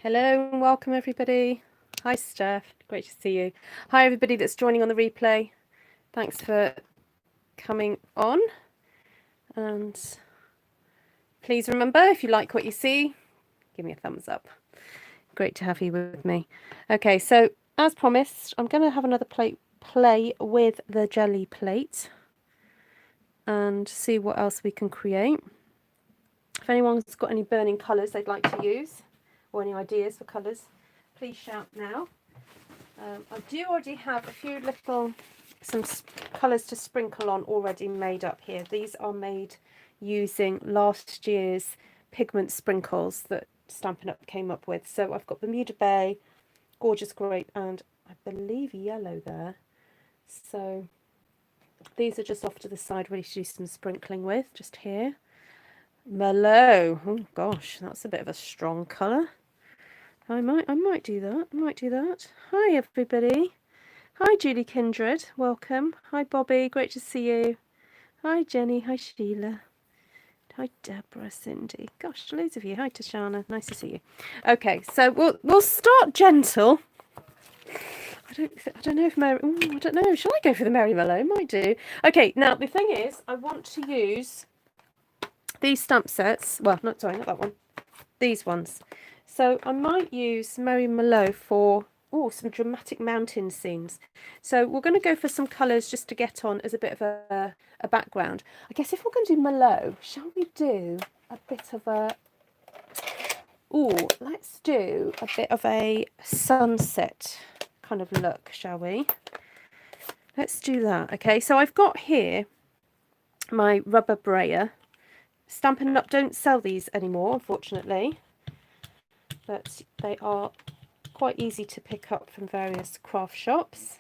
Hello and welcome everybody. Hi Steph, great to see you. Hi everybody that's joining on the replay. Thanks for coming on. And please remember, if you like what you see, give me a thumbs up. Great to have you with me. Okay, so as promised, I'm going to have another play with the jelly plate and see what else we can create. If anyone's got any burning colours they'd like to use or any ideas for colours, please shout now. I do already have a few some colours to sprinkle on already made up here. These are made using last year's pigment sprinkles that Stampin' Up came up with. So I've got Bermuda Bay, Gorgeous Grape, and I believe yellow there. So these are just off to the side, ready to do some sprinkling with, just here. Merlot. Oh gosh, that's a bit of a strong colour. I might do that. Hi everybody. Hi Julie Kindred, welcome. Hi Bobby, great to see you. Hi Jenny, hi Sheila. Hi Deborah, Cindy. Gosh, loads of you. Hi Tashana, nice to see you. Okay, so we'll start gentle. I don't know if Mary. Ooh, I don't know. Shall I go for the Mary Mellow? Might do. Okay, now the thing is, I want to use these stamp sets. Well, not that one. These ones. So I might use Mary Mellow for some dramatic mountain scenes. So we're going to go for some colours just to get on as a bit of a background. I guess if we're going to do Mellow, shall we do a bit of a... let's do a bit of a sunset kind of look, shall we? Let's do that. Okay, so I've got here my rubber brayer. Stampin' Up don't sell these anymore, unfortunately, but they are quite easy to pick up from various craft shops.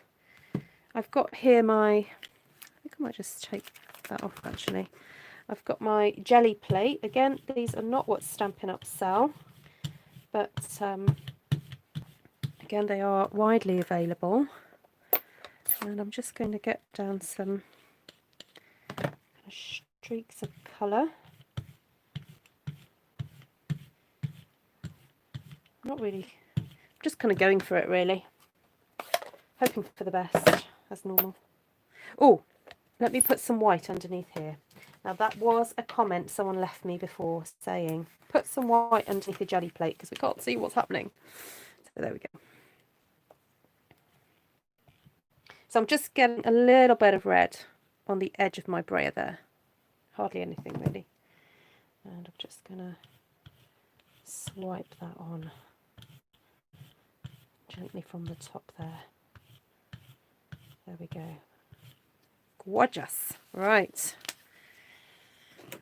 I've got here I think I might just take that off actually. I've got my jelly plate. Again, these are not what Stampin' Up sell, but again, they are widely available. And I'm just going to get down some streaks of colour. Not really, I'm just kind of going for it really. Hoping for the best, as normal. Oh, let me put some white underneath here. Now that was a comment someone left me before saying, put some white underneath the jelly plate because we can't see what's happening. So there we go. So I'm just getting a little bit of red on the edge of my brayer there. Hardly anything really. And I'm just going to swipe that on gently from the top there. There we go. Gorgeous. Right.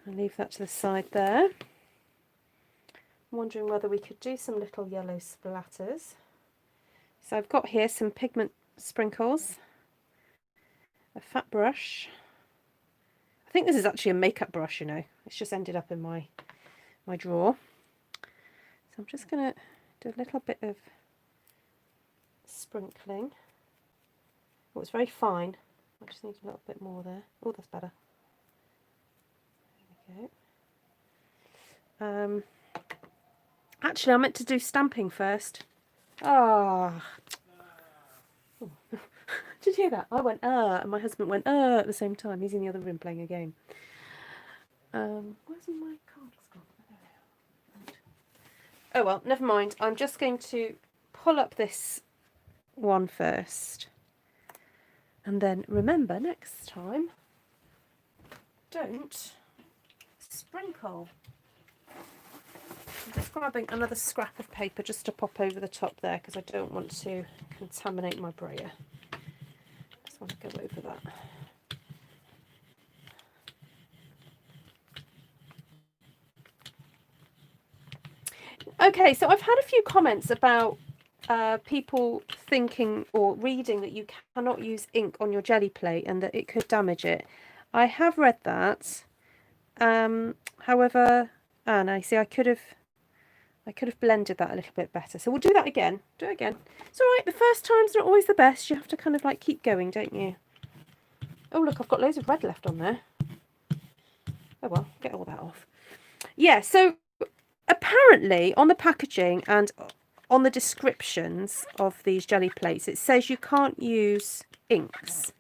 I'll leave that to the side there. I'm wondering whether we could do some little yellow splatters. So I've got here some pigment sprinkles, a fat brush. I think this is actually a makeup brush, you know. It's just ended up in my drawer. So I'm just going to do a little bit of sprinkling. Oh, it's very fine. I just need a little bit more there. Oh, that's better. There we go. Actually, I meant to do stamping first. Ah. Oh. Did you hear that? I went, and my husband went, at the same time. He's in the other room playing a game. Where's my cards gone? Oh, well, never mind. I'm just going to pull up this one first. And then remember, next time, don't sprinkle. I'm just grabbing another scrap of paper just to pop over the top there because I don't want to contaminate my brayer. Just want to go over that. Okay, so I've had a few comments about people thinking or reading that you cannot use ink on your jelly plate and that it could damage it. I have read that. However, no, see, I could have blended that a little bit better. So we'll do that again. Do it again. It's all right. The first time's not always the best. You have to kind of like keep going, don't you? Oh, look, I've got loads of red left on there. Oh, well, get all that off. Yeah, so apparently on the packaging, and on the descriptions of these jelly plates, it says you can't use inks.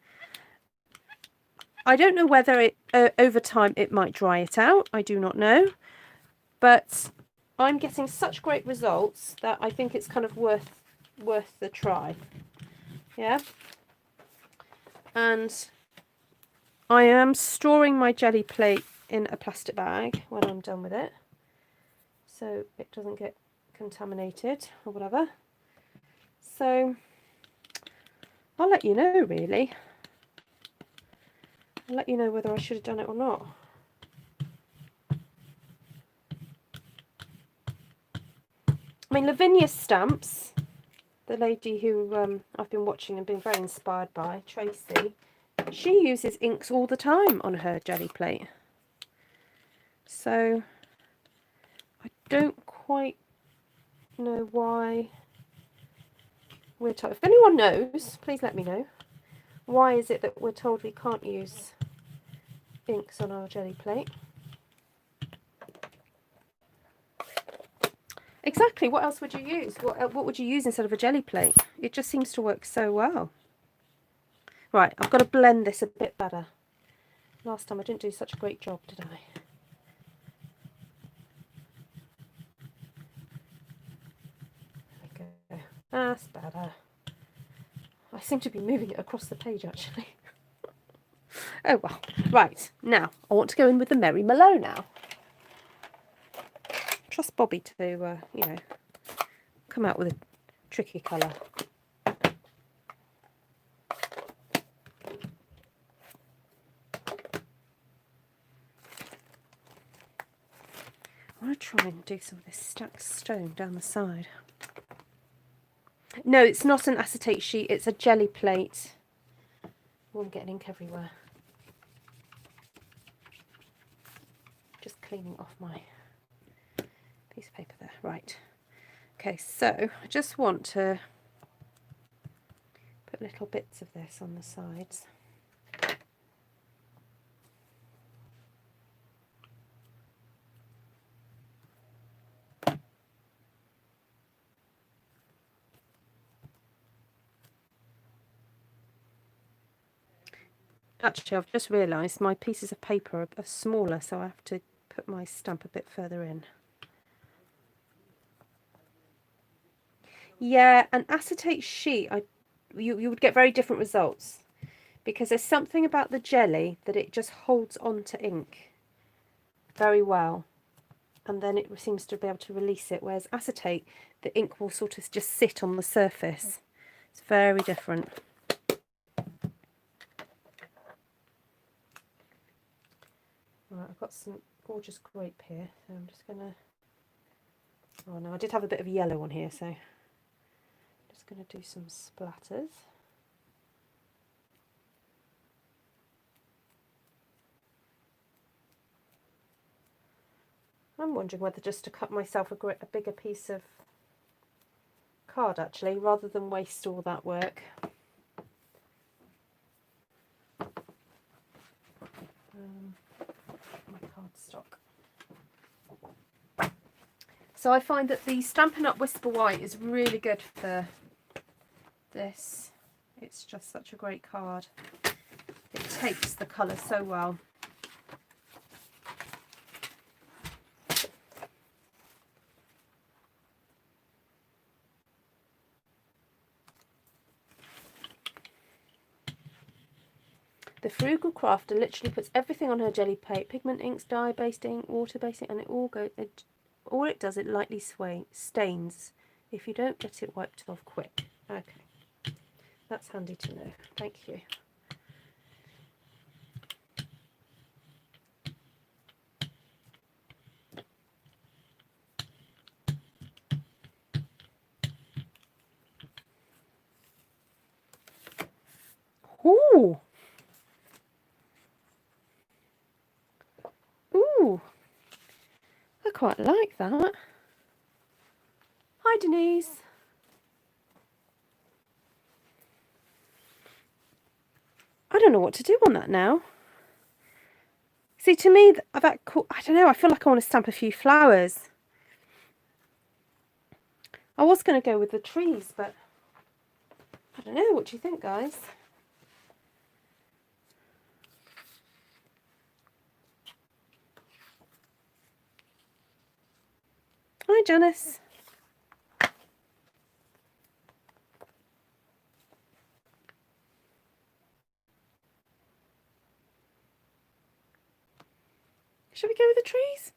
I don't know whether it over time it might dry it out. I do not know. But I'm getting such great results that I think it's kind of worth the try. Yeah. And I am storing my jelly plate in a plastic bag when I'm done with it, so it doesn't get contaminated or whatever. So I'll let you know, really. I'll let you know whether I should have done it or not. I mean, Lavinia Stamps, the lady who I've been watching and been very inspired by, Tracy, she uses inks all the time on her jelly plate. So I don't quite know why we're told. If anyone knows, please let me know. Why is it that we're told we can't use inks on our jelly plate? Exactly, what else would you use? What would you use instead of a jelly plate? It just seems to work so well. Right, I've got to blend this a bit better. Last time I didn't do such a great job, did I? There we go. That's better. I seem to be moving it across the page, actually. Oh well. Right, now I want to go in with the Merry Mallow now. Trust Bobby to, you know, come out with a tricky colour. I want to try and do some of this stacked stone down the side. No, it's not an acetate sheet, it's a jelly plate. Oh, I'm getting ink everywhere. Just cleaning off my piece of paper there. Right. Okay, so I just want to put little bits of this on the sides. Actually, I've just realised my pieces of paper are smaller, so I have to put my stamp a bit further in. Yeah, an acetate sheet, you would get very different results, because there's something about the jelly that it just holds on to ink very well, and then it seems to be able to release it, whereas acetate, the ink will sort of just sit on the surface. It's very different. Right, I've got some gorgeous grape here, so I'm just gonna, oh no, I did have a bit of yellow on here, so I'm just gonna do some splatters. I'm wondering whether just to cut myself a bigger piece of card, actually, rather than waste all that work. My cardstock. So I find that the Stampin' Up! Whisper White is really good for this. It's just such a great card. It takes the colour so well. The Frugal Crafter literally puts everything on her jelly plate: pigment inks, dye-based ink, water-based ink, and it all goes. All it does, it lightly stains if you don't get it wiped off quick. Okay, that's handy to know. Thank you. Ooh. Ooh. I quite like that. Hi, Denise. I don't know what to do on that now. See, to me, I don't know, I feel like I want to stamp a few flowers. I was going to go with the trees, but I don't know. What do you think, guys? Hi, Janice. Should we go with the trees?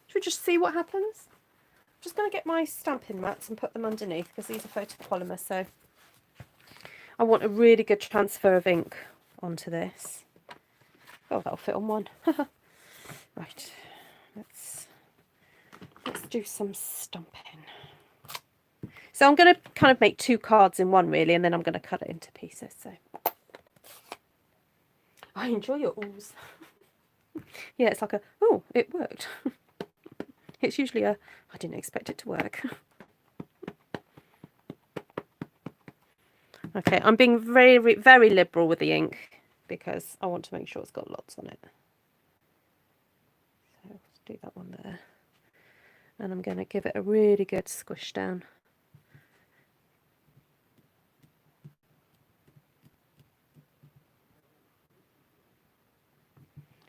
Should we just see what happens? I'm just going to get my stamping mats and put them underneath because these are photopolymer, so I want a really good transfer of ink onto this. Oh, that'll fit on one. Right, let's do some stamping. So I'm going to kind of make 2 cards in one, really, and then I'm going to cut it into pieces. So I enjoy your oohs. Yeah, it's like a, oh, it worked. It's usually a, I didn't expect it to work. Okay, I'm being very, very liberal with the ink because I want to make sure it's got lots on it. So let's do that one there. And I'm going to give it a really good squish down.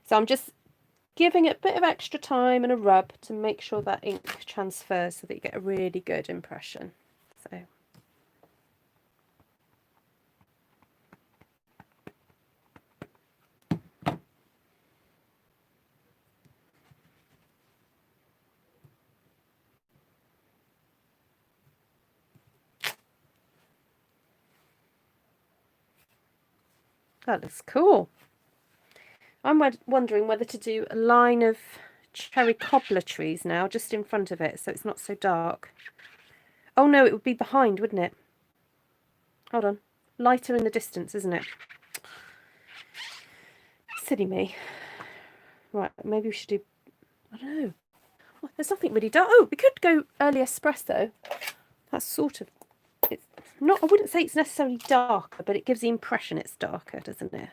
So I'm just giving it a bit of extra time and a rub to make sure that ink transfers so that you get a really good impression. So that looks cool. I'm wondering whether to do a line of cherry cobbler trees now just in front of it so it's not so dark. Oh no, it would be behind, wouldn't it? Hold on. Lighter in the distance, isn't it? Silly me. Right, maybe we should do, I don't know. Oh, there's nothing really dark. Oh, we could go early espresso. That's sort of, it's not, I wouldn't say it's necessarily darker, but it gives the impression it's darker, doesn't it?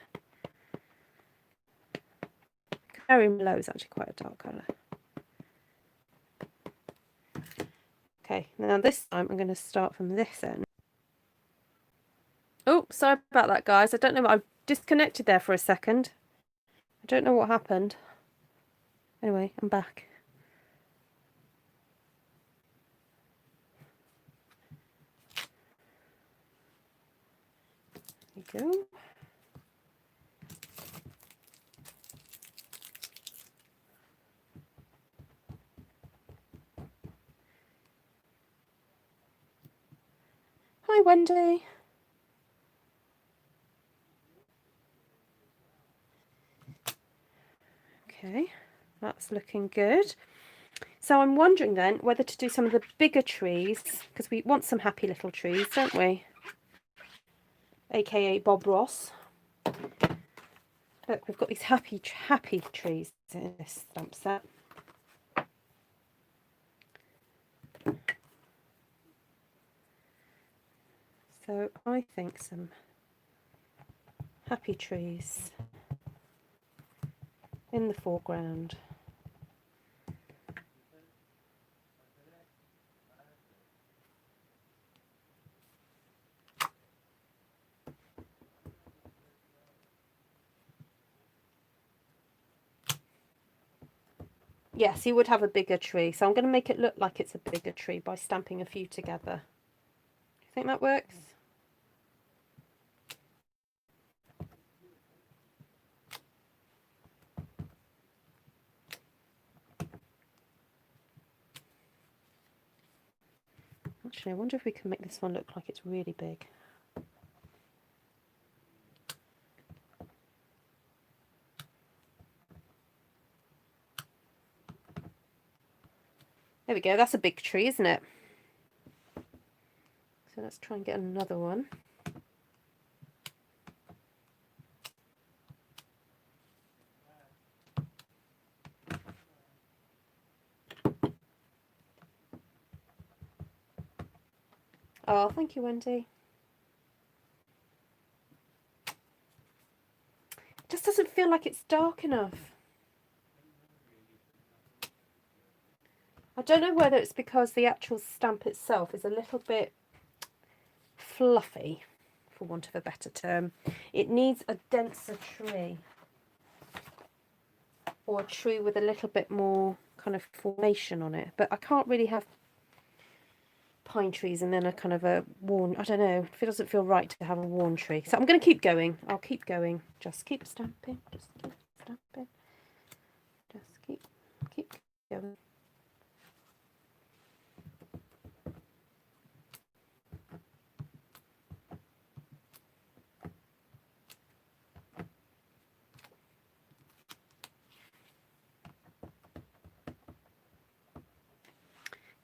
Very low is actually quite a dark colour. Okay, now this time I'm going to start from this end. Oh, sorry about that, guys. I don't know. I disconnected there for a second. I don't know what happened. Anyway, I'm back. There you go. Hi, Wendy. Okay, that's looking good. So I'm wondering then whether to do some of the bigger trees, because we want some happy little trees, don't we? AKA Bob Ross. Look, we've got these happy trees in this stamp set. So I think some happy trees in the foreground. Yes, you would have a bigger tree, so I'm going to make it look like it's a bigger tree by stamping a few together. Do you think that works? Actually, I wonder if we can make this one look like it's really big. There we go, that's a big tree, isn't it? So let's try and get another one. Oh, thank you, Wendy. It just doesn't feel like it's dark enough. don't know whether it's because the actual stamp itself is a little bit fluffy, for want of a better term. It needs a denser tree, or a tree with a little bit more kind of formation on it. But I can't really have pine trees and then a kind of a worn, I don't know, if it doesn't feel right to have a worn tree. So I'm going to keep going. I'll keep going. Just keep stamping. Just keep stamping. Just keep going.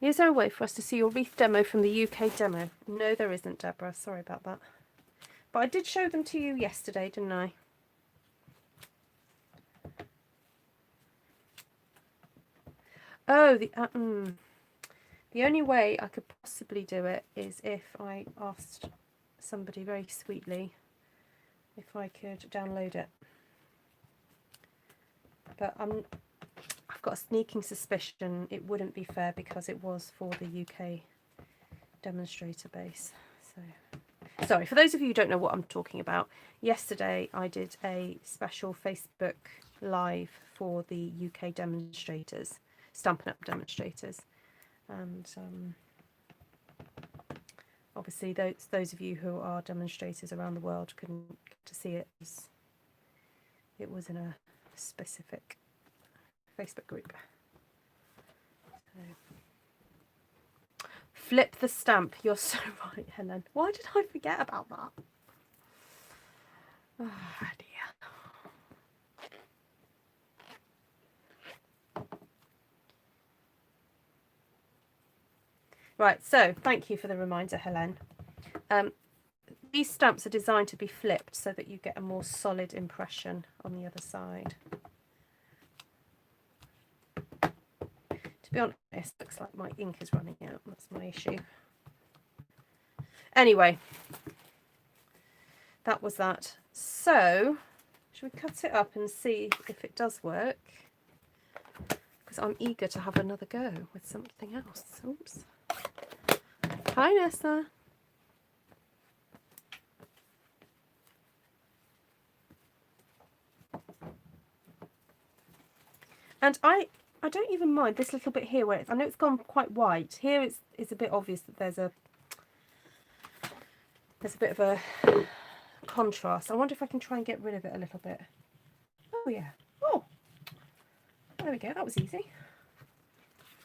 Is there a way for us to see your wreath demo from the UK demo? No, there isn't, Deborah. Sorry about that. But I did show them to you yesterday, didn't I? Oh, the only way I could possibly do it is if I asked somebody very sweetly if I could download it. But I've got a sneaking suspicion it wouldn't be fair because it was for the UK demonstrator base. So, sorry, for those of you who don't know what I'm talking about, yesterday I did a special Facebook Live for the UK demonstrators, Stampin' Up! Demonstrators. And obviously those of you who are demonstrators around the world couldn't get to see it. It was in a specific Facebook group. So, flip the stamp. You're so right, Helen. Why did I forget about that? Oh dear. Right, so thank you for the reminder, Helen. These stamps are designed to be flipped so that you get a more solid impression on the other side. To be honest, looks like my ink is running out. That's my issue. Anyway, that was that. So, should we cut it up and see if it does work? Because I'm eager to have another go with something else. Oops. Hi, Nessa. And I don't even mind this little bit here where I know it's gone quite white. Here it's a bit obvious that there's a bit of a contrast. I wonder if I can try and get rid of it a little bit. Oh yeah. Oh, there we go. That was easy. See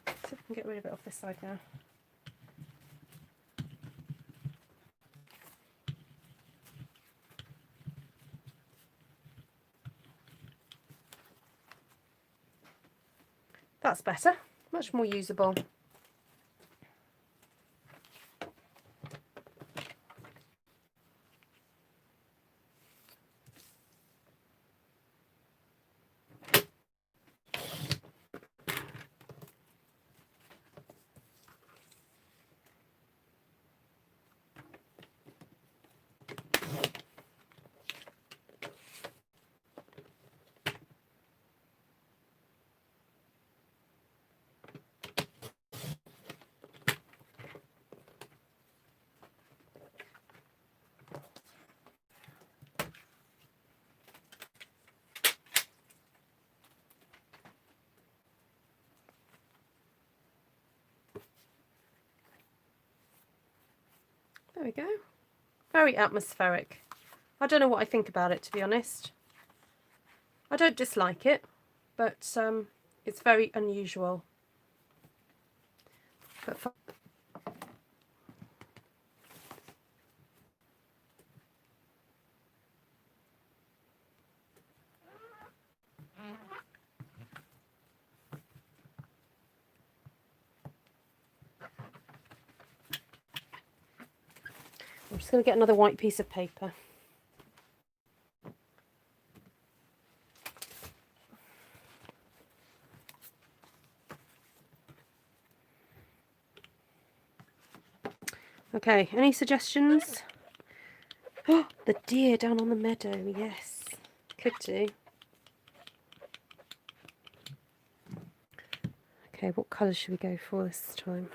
if I can get rid of it off this side now. That's better, much more usable. There we go. Very atmospheric. I don't know what I think about it, to be honest. I don't dislike it, but it's very unusual. But I'm just going to get another white piece of paper. Okay, any suggestions? Oh, the deer down on the meadow, yes. Could do. Okay, what colour should we go for this time?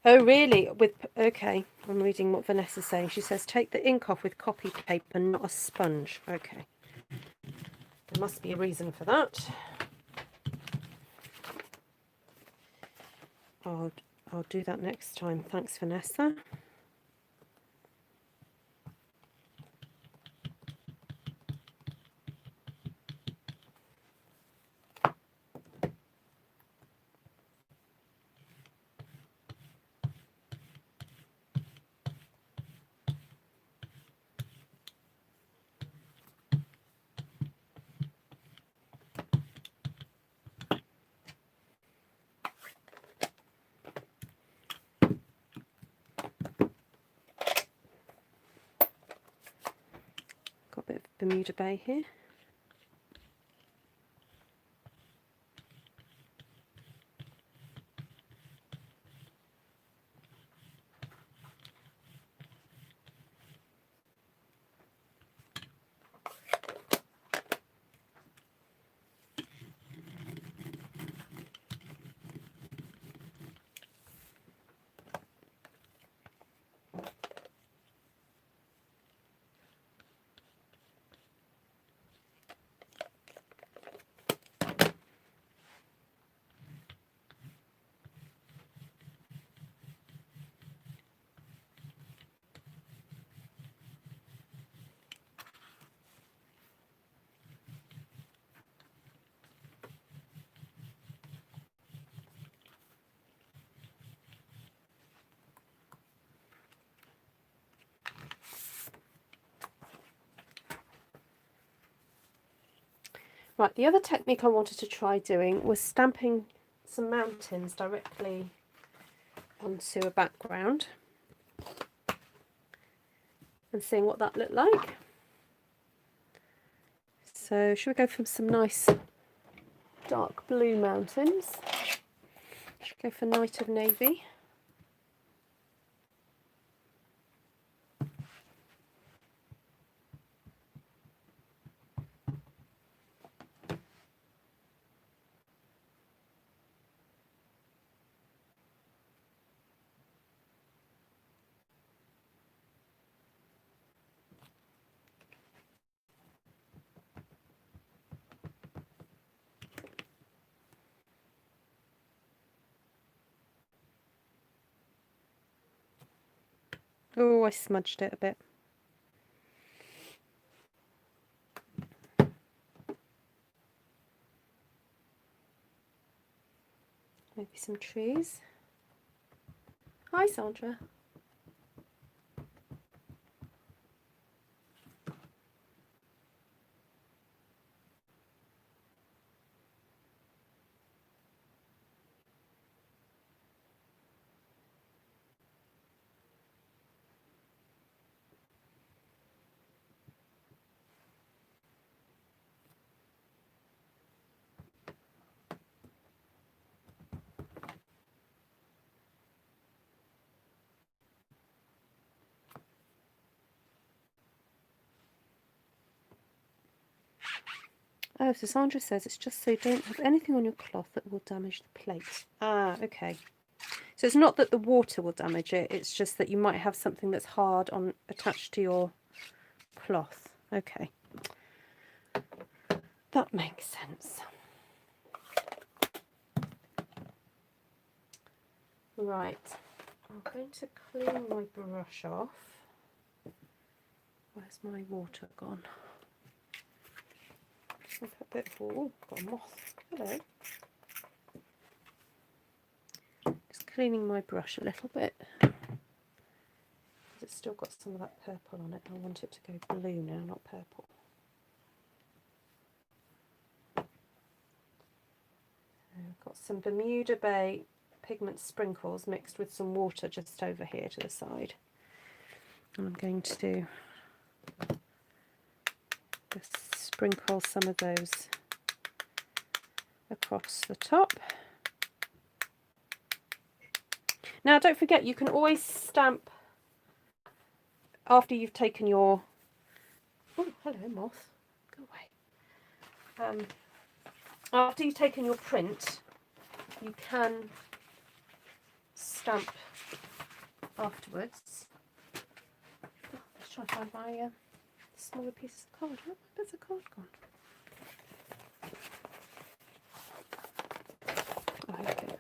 Oh, really? Okay, I'm reading what Vanessa's saying. She says, take the ink off with copy paper, not a sponge. Okay. There must be a reason for that. I'll do that next time. Thanks, Vanessa. Got a bit of Bermuda Bay here. Right, the other technique I wanted to try doing was stamping some mountains directly onto a background and seeing what that looked like. So should we go for some nice dark blue mountains? Should we go for Night of Navy? Oh, I smudged it a bit. Maybe some trees. Hi, Sandra. Oh, so Sandra says it's just so you don't have anything on your cloth that will damage the plate. Ah, okay. So it's not that the water will damage it, it's just that you might have something that's hard on attached to your cloth. Okay. That makes sense. Right. I'm going to clean my brush off. Where's my water gone? I've got a bit of, oh, got a moth. Hello. Just cleaning my brush a little bit. It's still got some of that purple on it. I want it to go blue now, not purple. I've got some Bermuda Bay pigment sprinkles mixed with some water just over here to the side. And I'm going to Just sprinkle some of those across the top. Now don't forget, you can always stamp after you've taken your, oh hello moth, go away. After you've taken your print, you can stamp afterwards. Oh, let's try and find my smaller pieces of card. Where my bits of card gone? Oh, okay.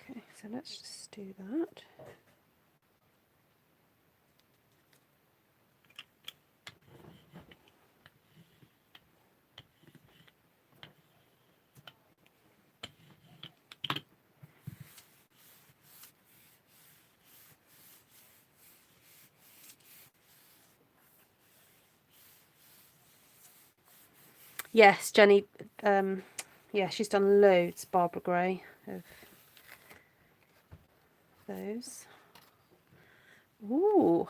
Okay, so let's just do that. Yes, Jenny, yeah, she's done loads, Barbara Gray, of those. Ooh.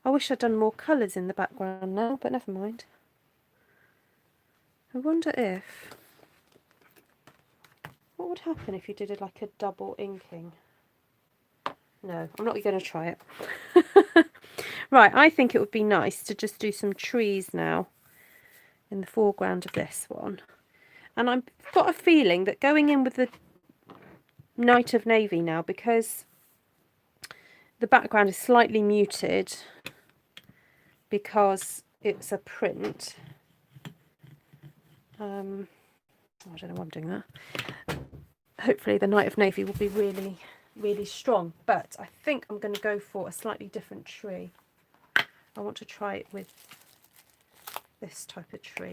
I wish I'd done more colours in the background now, but never mind. I wonder what would happen if you did it like a double inking? No, I'm not going to try it. Right, I think it would be nice to just do some trees now in the foreground of this one. And I've got a feeling that going in with the Night of Navy now, because the background is slightly muted because it's a print. I don't know why I'm doing that. Hopefully the Night of Navy will be really, really strong. But I think I'm going to go for a slightly different tree. I want to try it with this type of tree.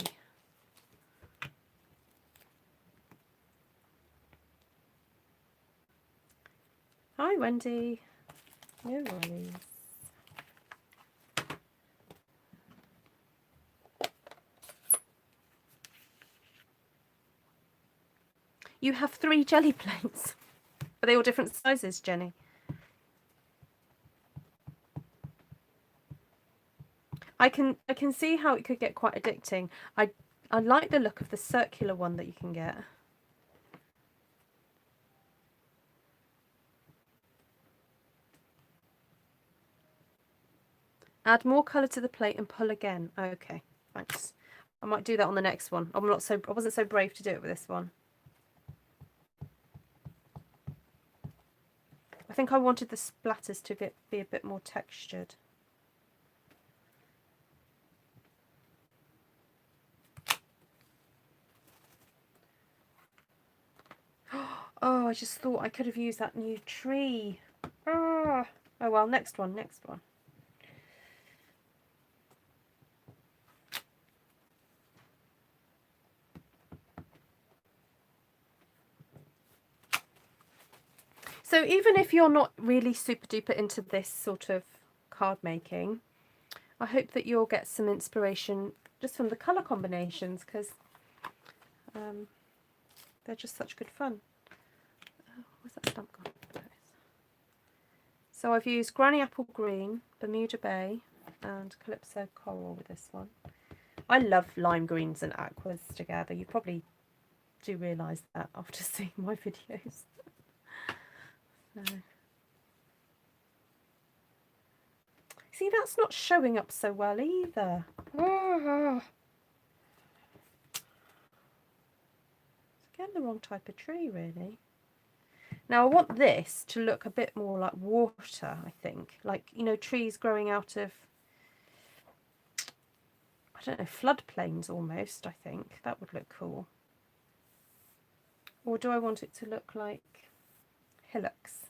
Hi Wendy. No worries. You have 3 jelly plates. Are they all different sizes, Jenny? I can see how it could get quite addicting. I like the look of the circular one that you can get. Add more colour to the plate and pull again. Okay, thanks. I might do that on the next one. I wasn't so brave to do it with this one. I think I wanted the splatters to be a bit more textured. Oh, I just thought I could have used that new tree. Oh well, next one. So even if you're not really super duper into this sort of card making, I hope that you'll get some inspiration just from the colour combinations, because they're just such good fun. Where's that stamp gone? There it is. So I've used Granny Apple Green, Bermuda Bay and Calypso Coral with this one. I love lime greens and aquas together. You probably do realise that after seeing my videos. No. See, that's not showing up so well either. Again, the wrong type of tree, really. Now, I want this to look a bit more like water, I think. Like, you know, trees growing out of, I don't know, floodplains almost, I think. That would look cool. Or do I want it to look like hillocks?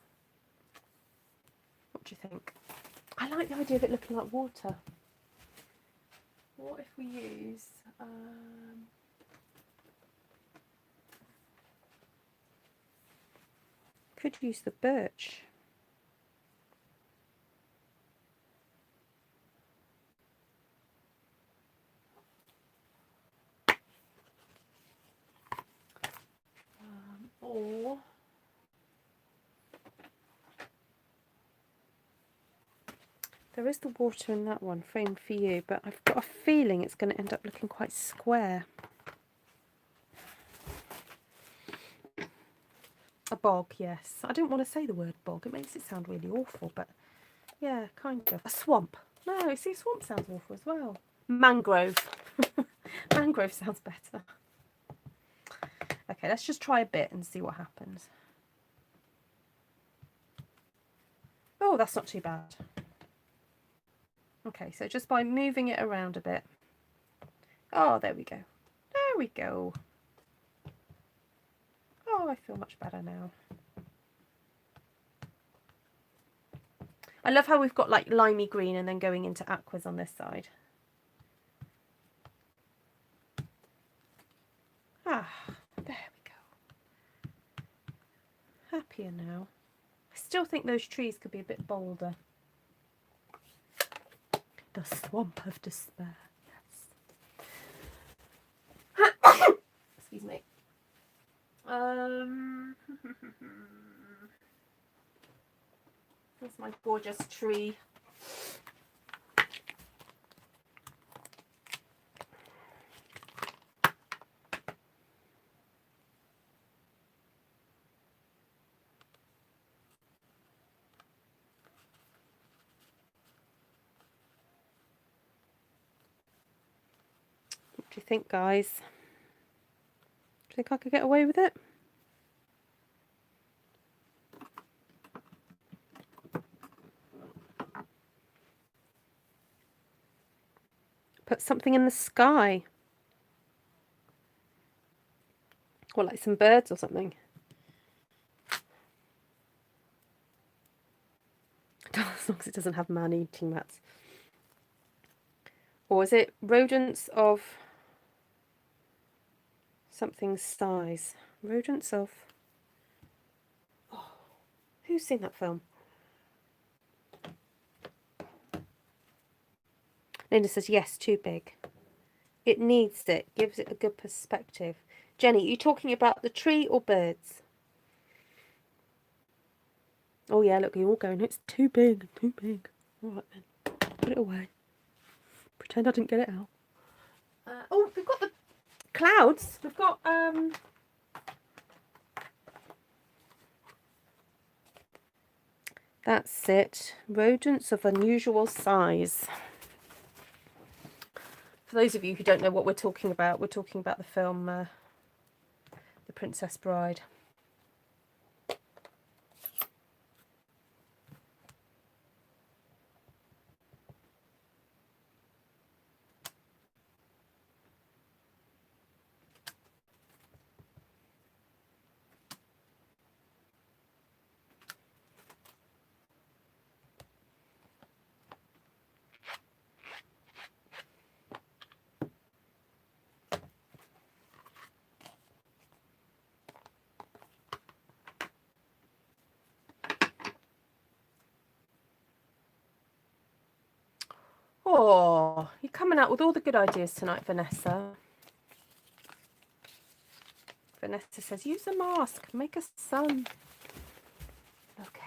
What do you think? I like the idea of it looking like water. What if we use... could use the birch. Or There is the water in that one, framed for you, but I've got a feeling it's going to end up looking quite square. A bog, yes. I didn't want to say the word bog. It makes it sound really awful, but yeah, kind of. A swamp. No, see, swamp sounds awful as well. Mangrove. Mangrove sounds better. Okay, let's just try a bit and see what happens. Oh, that's not too bad. Okay, so just by moving it around a bit. Oh, there we go. There we go. Oh, I feel much better now. I love how we've got like limey green and then going into aquas on this side. Ah, there we go. Happier now. I still think those trees could be a bit bolder. The swamp of despair. Yes. Excuse me. That's my gorgeous tree. What do you think, guys? Do you think I could get away with it? Put something in the sky. Or like some birds or something. As long as it doesn't have man-eating rats. Or is it rodents of something size? Rodents of... Oh, who's seen that film? Linda says, yes, too big. It needs it. Gives it a good perspective. Jenny, are you talking about the tree or birds? Oh, yeah, look, you're all going, it's too big, too big. All right, then. Put it away. Pretend I didn't get it out. Oh, we've got the clouds. We've got... That's it. Rodents of unusual size. For those of you who don't know what we're talking about the film The Princess Bride. Oh, you're coming out with all the good ideas tonight, Vanessa. Vanessa says, use a mask, make a sun. Okay.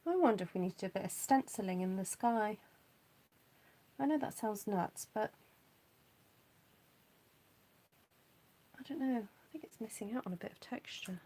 I wonder if we need to do a bit of stenciling in the sky. I know that sounds nuts, but I don't know. I think it's missing out on a bit of texture.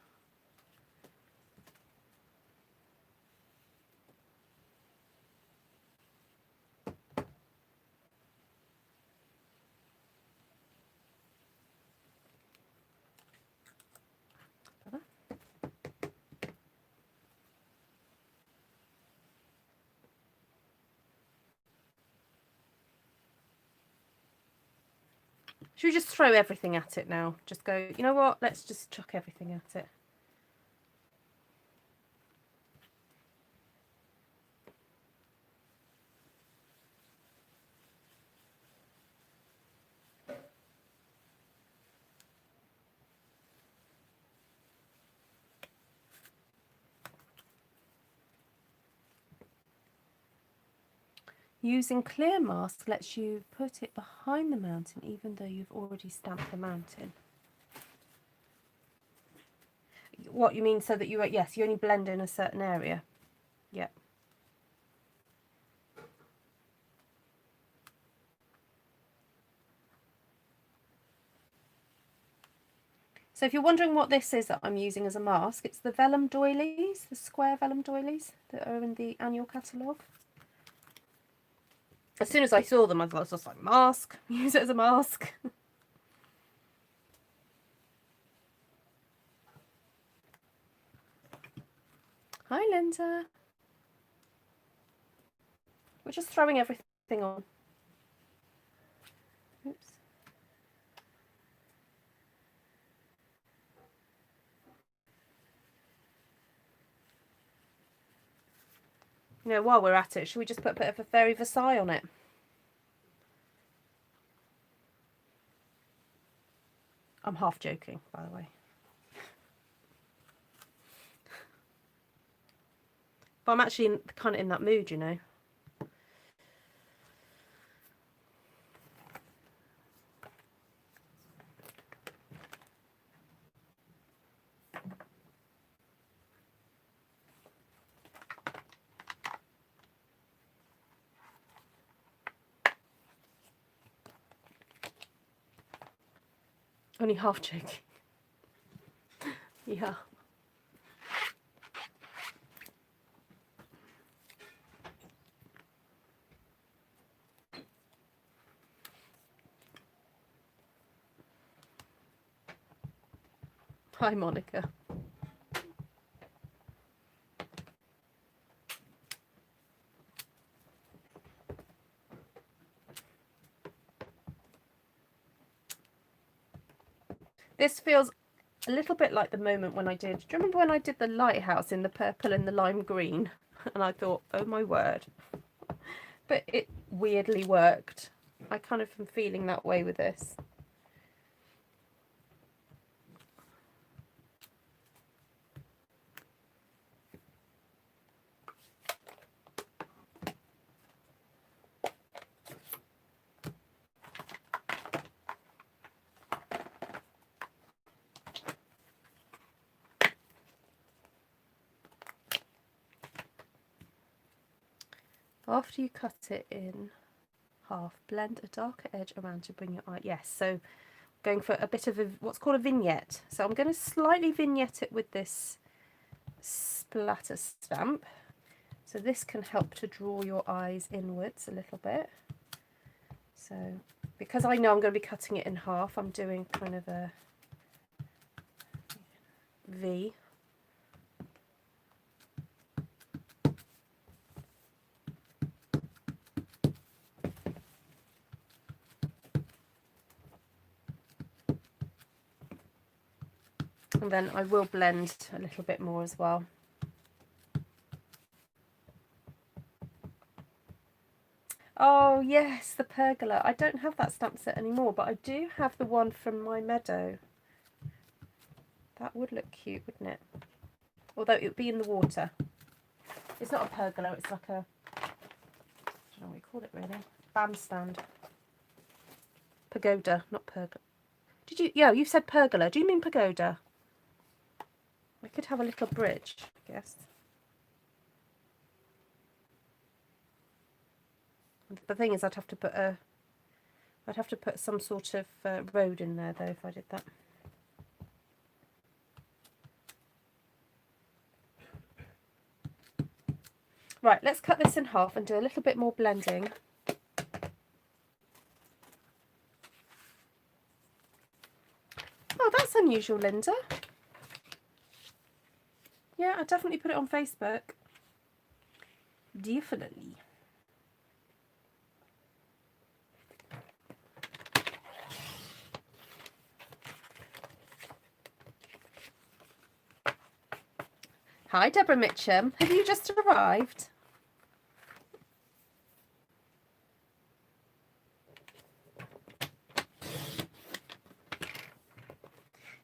Should we just throw everything at it now? Just go, you know what, let's just chuck everything at it. Using clear mask lets you put it behind the mountain even though you've already stamped the mountain. What you mean, so that you, yes, you only blend in a certain area. Yeah. So if you're wondering what this is that I'm using as a mask, it's the vellum doilies, the square vellum doilies that are in the annual catalogue. As soon as I saw them, I was just like, mask, use it as a mask. Hi, Linda. We're just throwing everything on. Oops. You know, while we're at it, should we just put a bit of a fairy Versailles on it? I'm half joking, by the way. But I'm actually kind of in that mood, you know. Only half joking. Yeah. Hi, Monica. This feels a little bit like the moment when I did, do you remember when I did the lighthouse in the purple and the lime green? And I thought, oh my word. But it weirdly worked. I kind of am feeling that way with this. After you cut it in half, blend a darker edge around to bring your eye. Yes, so going for a bit of what's called a vignette. So I'm going to slightly vignette it with this splatter stamp. So this can help to draw your eyes inwards a little bit. So because I know I'm going to be cutting it in half, I'm doing kind of a V. And then I will blend a little bit more as well. Oh yes, the pergola. I don't have that stamp set anymore, but I do have the one from my meadow. That would look cute, wouldn't it? Although it would be in the water. It's not a pergola, it's like a, I don't know what you call it really. Bandstand. Pagoda, not pergola. Did you, yeah, you said pergola. Do you mean pagoda? I could have a little bridge, I guess. The thing is, I'd have to put some sort of road in there though if I did that. Right, let's cut this in half and do a little bit more blending. Oh, that's unusual, Linda. Yeah, I definitely put it on Facebook. Definitely. Hi, Deborah Mitchum. Have you just arrived?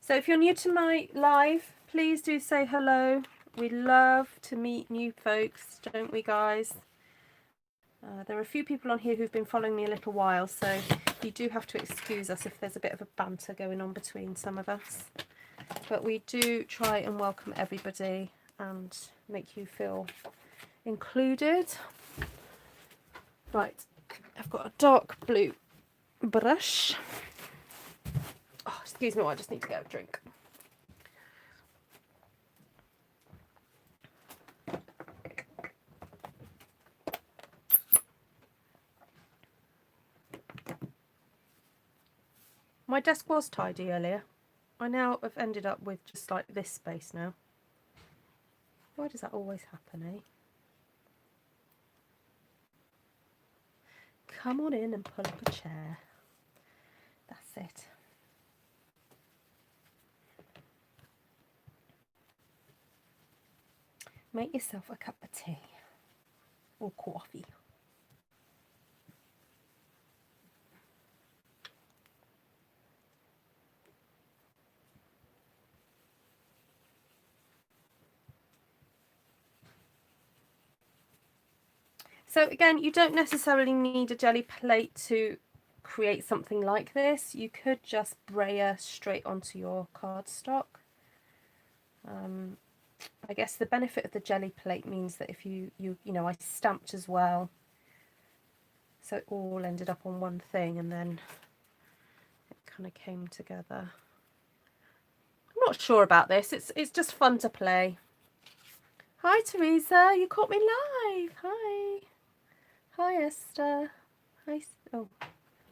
So if you're new to my live, please do say hello. We love to meet new folks, don't we, guys? There are a few people on here who've been following me a little while, so you do have to excuse us if there's a bit of a banter going on between some of us. But we do try and welcome everybody and make you feel included. Right, I've got a dark blue brush. Oh, excuse me, I just need to get a drink. My desk was tidy earlier. I now have ended up with just like this space now. Why does that always happen, eh? Come on in and pull up a chair. That's it. Make yourself a cup of tea or coffee. So again, you don't necessarily need a jelly plate to create something like this. You could just brayer straight onto your cardstock. I guess the benefit of the jelly plate means that if you know, I stamped as well, so it all ended up on one thing, and then it kind of came together. I'm not sure about this. It's just fun to play. Hi Teresa, you caught me live. Hi. Hi Esther. Hi. Oh, I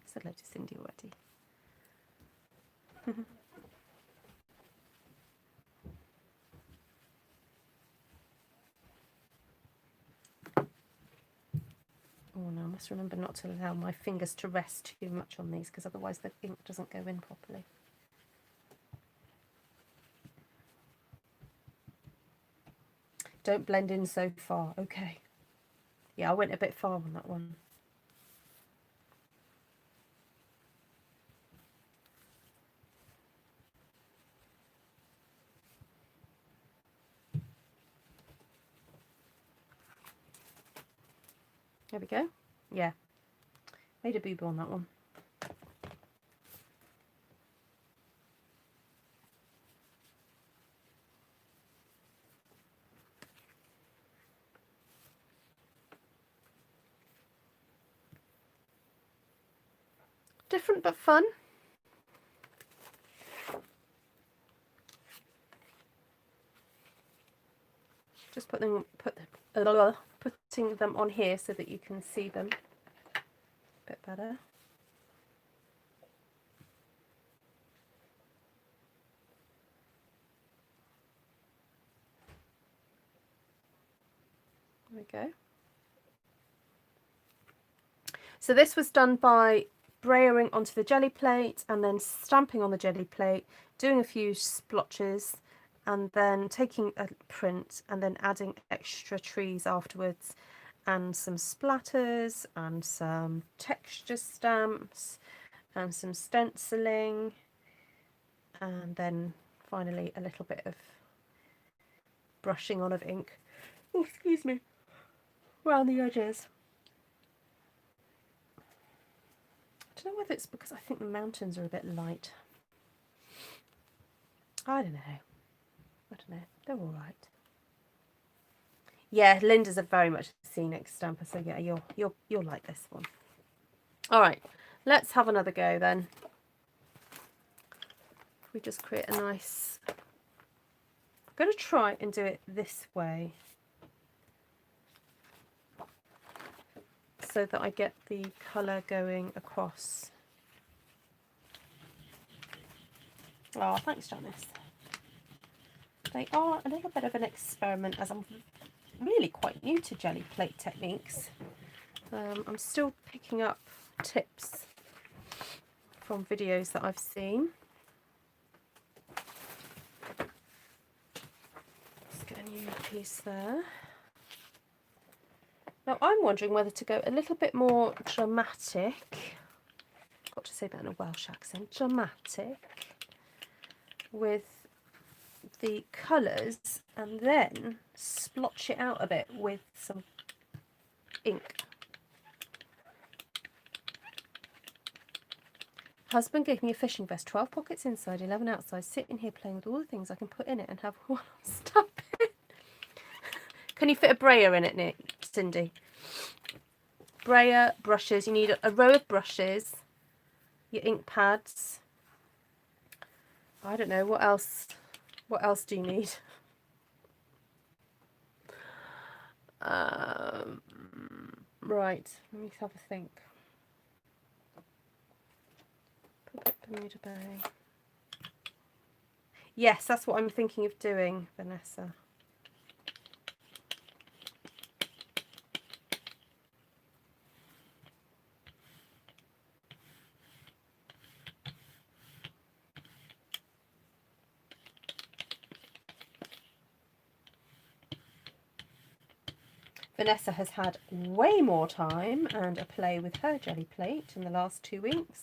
said hello to Cindy already. Oh no, I must remember not to allow my fingers to rest too much on these, because otherwise the ink doesn't go in properly. Don't blend in so far. Okay. Yeah, I went a bit far on that one. There we go. Yeah. Made a boo-boo on that one. Different but fun. Just putting them on here so that you can see them a bit better. There we go. So this was done by brayering onto the jelly plate and then stamping on the jelly plate, doing a few splotches, and then taking a print and then adding extra trees afterwards, and some splatters and some texture stamps and some stenciling, and then finally a little bit of brushing on of ink, oh excuse me, around the edges. I don't know whether it's because I think the mountains are a bit light. I don't know. They're all right. Yeah, Linda's a very much scenic stamper, so yeah, you'll like this one. All right, let's have another go then. We just create a nice. I'm going to try and do it this way, so that I get the colour going across. Oh, thanks, Janice. They are a little bit of an experiment, as I'm really quite new to jelly plate techniques. I'm still picking up tips from videos that I've seen. Just getting new piece there. Now I'm wondering whether to go a little bit more dramatic, got to say that in a Welsh accent, dramatic, with the colours and then splotch it out a bit with some ink. Husband gave me a fishing vest, 12 pockets inside, 11 outside, sitting here playing with all the things I can put in it and have one stuff in. Can you fit a brayer in it, Nick? Cindy? Brayer, brushes, you need a row of brushes, your ink pads. I don't know, what else do you need? Right, let me have a think. Bermuda Bay. Yes, that's what I'm thinking of doing, Vanessa. Vanessa has had way more time and a play with her jelly plate in the last 2 weeks.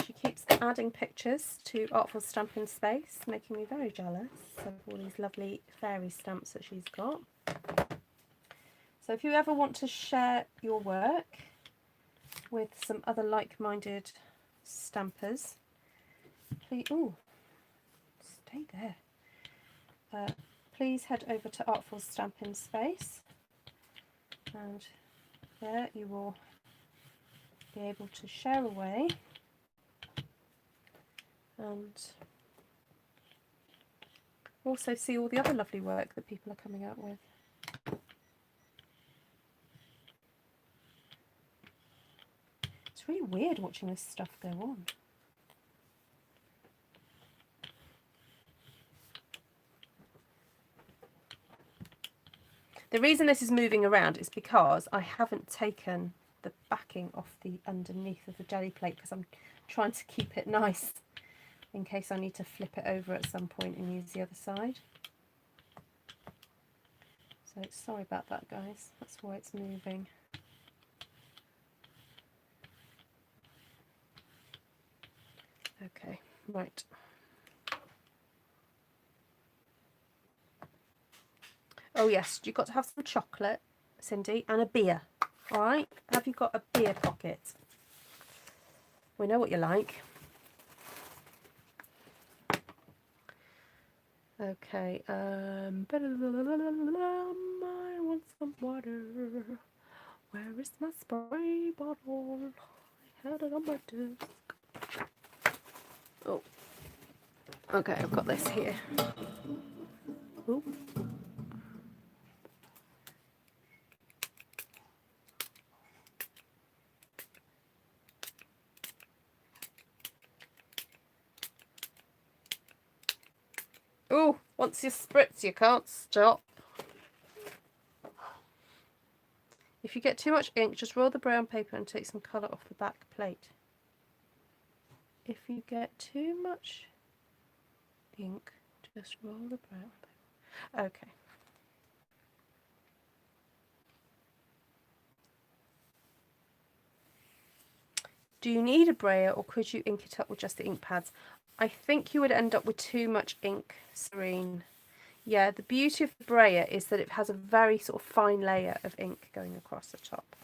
She keeps adding pictures to Artful Stampin Space, making me very jealous of all these lovely fairy stamps that she's got. So if you ever want to share your work with some other like-minded stampers, please, ooh, stay there. Please head over to Artful Stampin Space, and there you will be able to share away and also see all the other lovely work that people are coming out with. It's really weird watching this stuff go on. The reason this is moving around is because I haven't taken the backing off the underneath of the jelly plate because I'm trying to keep it nice in case I need to flip it over at some point and use the other side. So sorry about that, guys. That's why it's moving. Okay, right. Oh yes, you've got to have some chocolate, Cindy, and a beer. All right? Have you got a beer pocket? We know what you like. Okay. I want some water. Where is my spray bottle? I had it on my desk. Oh. Okay, I've got this here. Ooh. Ooh, once you spritz, you can't stop. If you get too much ink, just roll the brown paper and take some colour off the back plate. If you get too much ink, just roll the brown paper. Okay. Do you need a brayer or could you ink it up with just the ink pads? I think you would end up with too much ink, Serene. Yeah, the beauty of the brayer is that it has a very sort of fine layer of ink going across the top.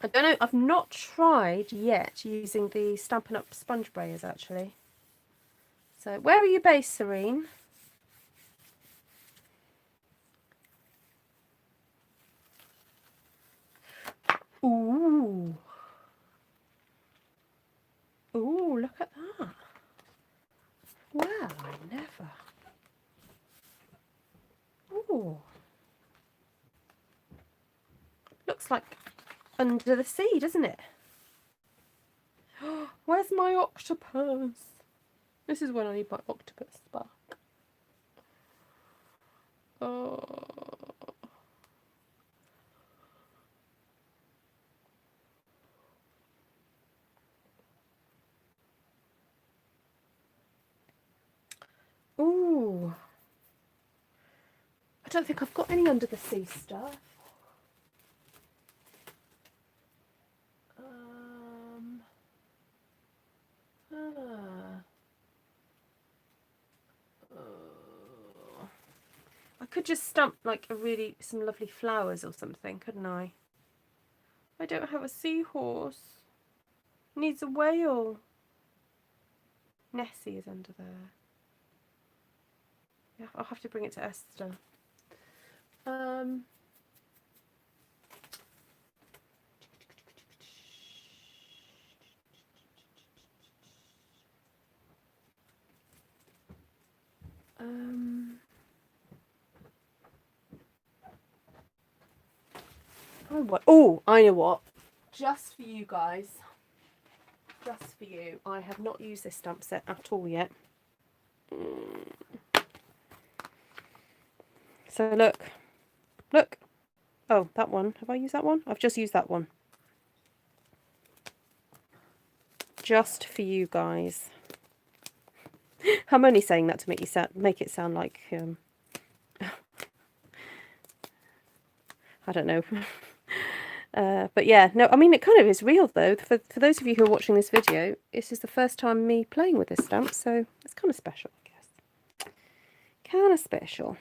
I don't know, I've not tried yet using the Stampin' Up! Sponge brayers actually. So where are you based, Serene? Ooh. Ooh, look at that. Well, I never. Ooh. Looks like under the sea, doesn't it? Where's my octopus? This is when I need my octopus back. Oh. don't think I've got any under the sea stuff. I could just stamp like some lovely flowers or something, couldn't I? I don't have a seahorse. Needs a whale. Nessie is under there. Yeah, I'll have to bring it to Esther. Oh, I know what. Just for you guys. Just for you. I have not used this stamp set at all yet. So look. Look. Oh, that one. Have I used that one? I've just used that one. Just for you guys. I'm only saying that to make it sound like I don't know. But yeah, no, I mean, it kind of is real though. For those of you who are watching this video, this is the first time me playing with this stamp, so it's kind of special, I guess. Kind of special.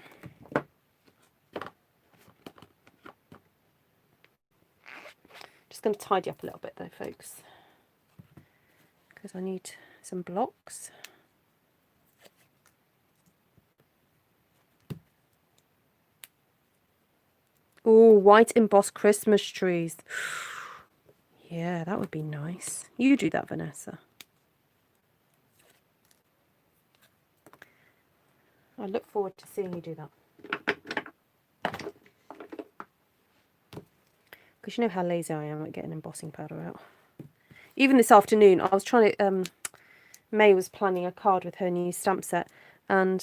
Just going to tidy up a little bit though, folks, because I need some blocks. Oh, white embossed Christmas trees. Yeah, that would be nice. You do that, Vanessa. I look forward to seeing you do that. Because you know how lazy I am at getting embossing powder out. Even this afternoon, I was trying to... May was planning a card with her new stamp set. And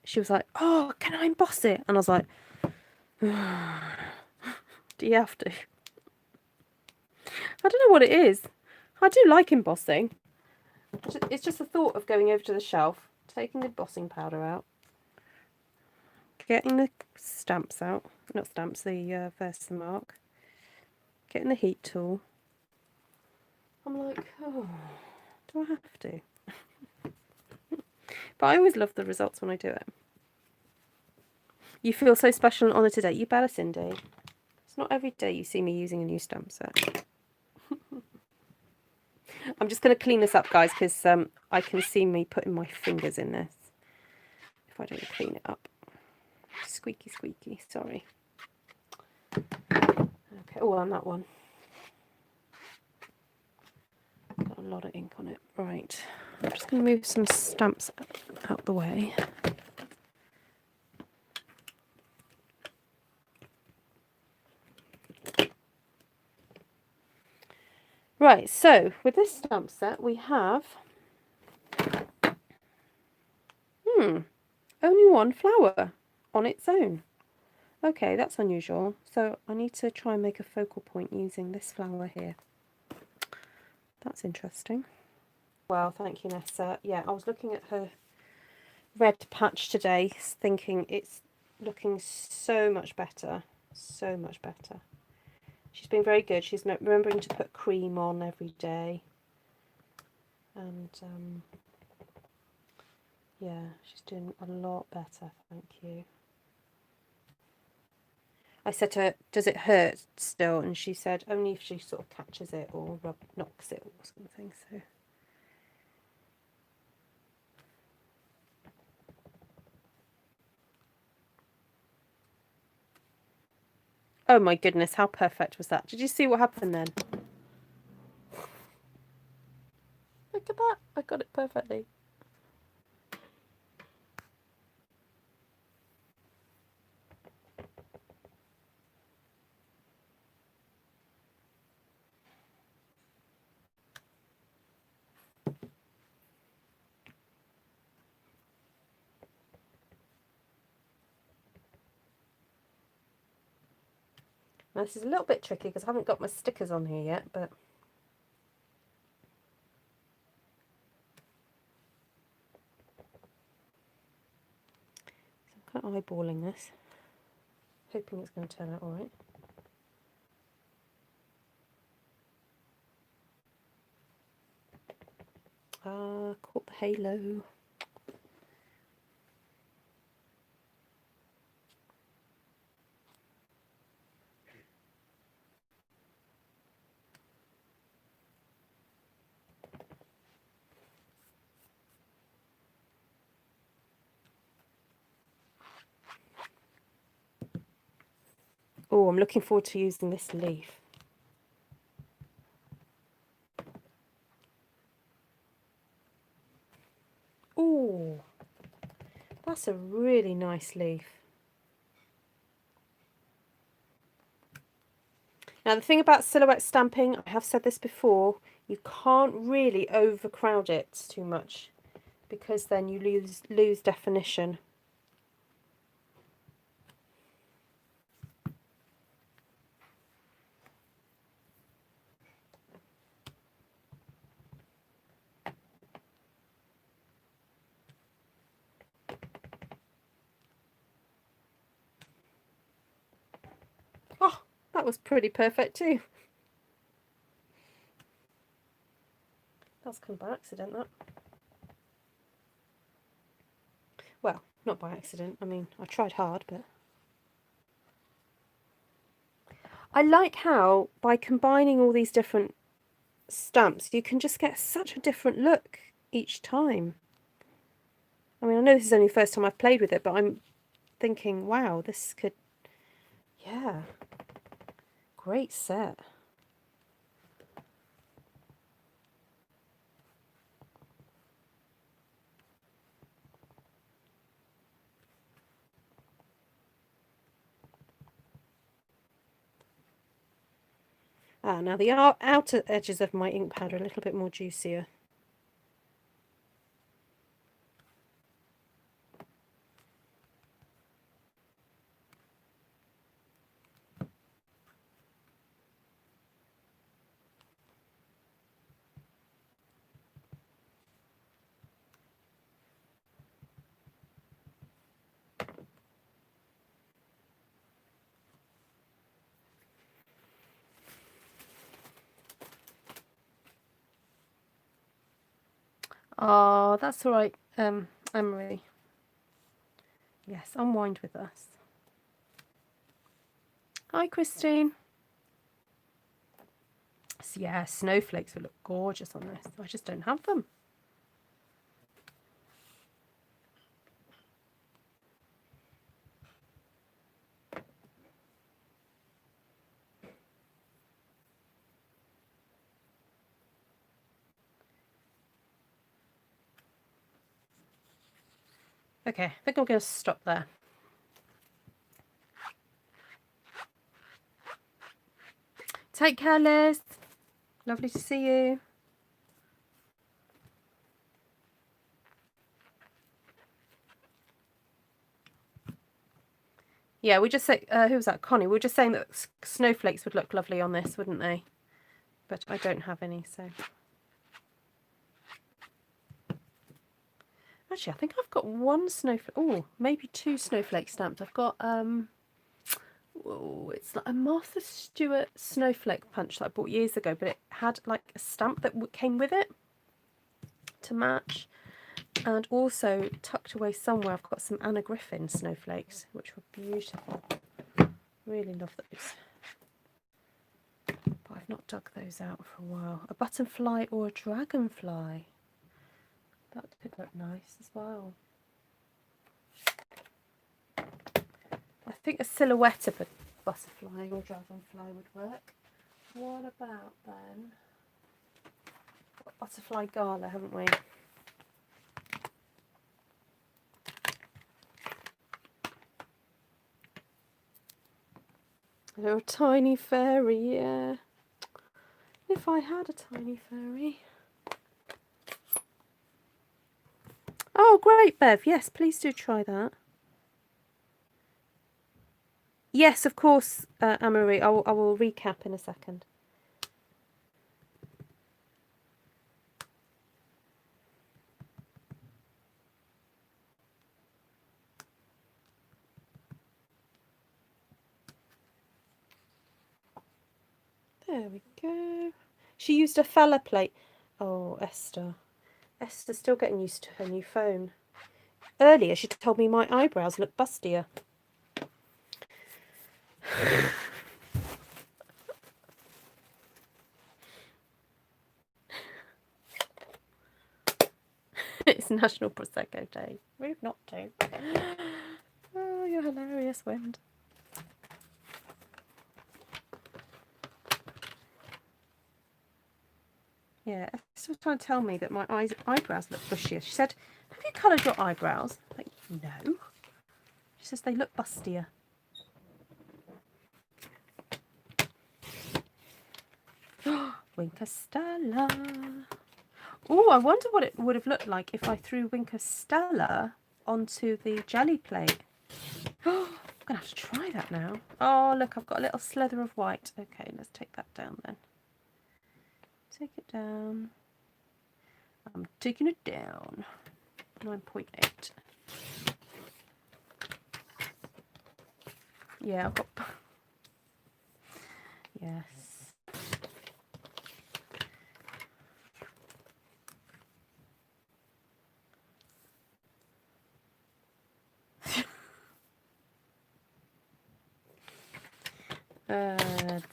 she was like, oh, can I emboss it? And I was like, do you have to? I don't know what it is. I do like embossing. It's just the thought of going over to the shelf, taking the embossing powder out, getting the stamps out, not stamps, the Versamark, getting the heat tool. I'm like, oh, do I have to? But I always love the results when I do it. You feel so special and honoured today. You better, Cindy. It's not every day you see me using a new stamp set. I'm just going to clean this up, guys, because I can see me putting my fingers in this if I don't clean it up. Squeaky, squeaky, sorry. Okay, oh, on that one. Got a lot of ink on it. Right, I'm just going to move some stamps out the way. Right, so with this stamp set we have only one flower on its own. Okay, that's unusual. So I need to try and make a focal point using this flower here. That's interesting. Well, thank you, Nessa. Yeah, I was looking at her red patch today, thinking it's looking so much better. So much better. She's been very good. She's remembering to put cream on every day. And yeah, she's doing a lot better, thank you. I said to her, does it hurt still? And she said only if she sort of catches it or knocks it or something. So oh my goodness, how perfect was that? Did you see what happened then? Look at that, I got it perfectly. Now, this is a little bit tricky because I haven't got my stickers on here yet, but so I'm kind of eyeballing this. Hoping it's going to turn out all right. Ah, caught the halo. Oh, I'm looking forward to using this leaf. Oh, that's a really nice leaf. Now, the thing about silhouette stamping, I have said this before, you can't really overcrowd it too much because then you lose definition. Oh, that was pretty perfect too. That's come by accident, that. Well, not by accident. I mean, I tried hard, but... I like how, by combining all these different stamps, you can just get such a different look each time. I mean, I know this is only the first time I've played with it, but I'm thinking, wow, this could... Yeah. Great set. Ah, now the outer edges of my ink pad are a little bit more juicier. Oh, that's all right, Emery. Yes, unwind with us. Hi, Christine. So, yeah, snowflakes would look gorgeous on this. I just don't have them. Okay, I think I'm going to stop there. Take care, Liz. Lovely to see you. Yeah, we just say, who was that? Connie. We were just saying that snowflakes would look lovely on this, wouldn't they? But I don't have any, so. Actually, I think I've got one snowflake. Oh, maybe two snowflake stamped. I've got, oh, it's like a Martha Stewart snowflake punch that I bought years ago, but it had like a stamp that came with it to match. And also tucked away somewhere, I've got some Anna Griffin snowflakes, which were beautiful. Really love those. But I've not dug those out for a while. A butterfly or a dragonfly. That could look nice as well. I think a silhouette of a butterfly or dragonfly would work. What about then? Got butterfly gala, haven't we? A little tiny fairy, yeah. If I had a tiny fairy. Oh, great, Bev. Yes, please do try that. Yes, of course, Anne-Marie. I will recap in a second. There we go. She used a fella plate. Oh, Esther. Esther's still getting used to her new phone. Earlier, she told me my eyebrows look bustier. It's National Prosecco Day. Rude not to. Oh, you're hilarious, Wind. Yeah, Esther was trying to tell me that my eyebrows look bushier. She said, have you coloured your eyebrows? I'm like, no. She says they look bustier. Winker Stella. Oh, I wonder what it would have looked like if I threw Winker Stella onto the jelly plate. Oh, I'm going to have to try that now. Oh, look, I've got a little slather of white. Okay, let's take that down then. Take it down. I'm taking it down. 9.8. Yeah, I've got... Yes.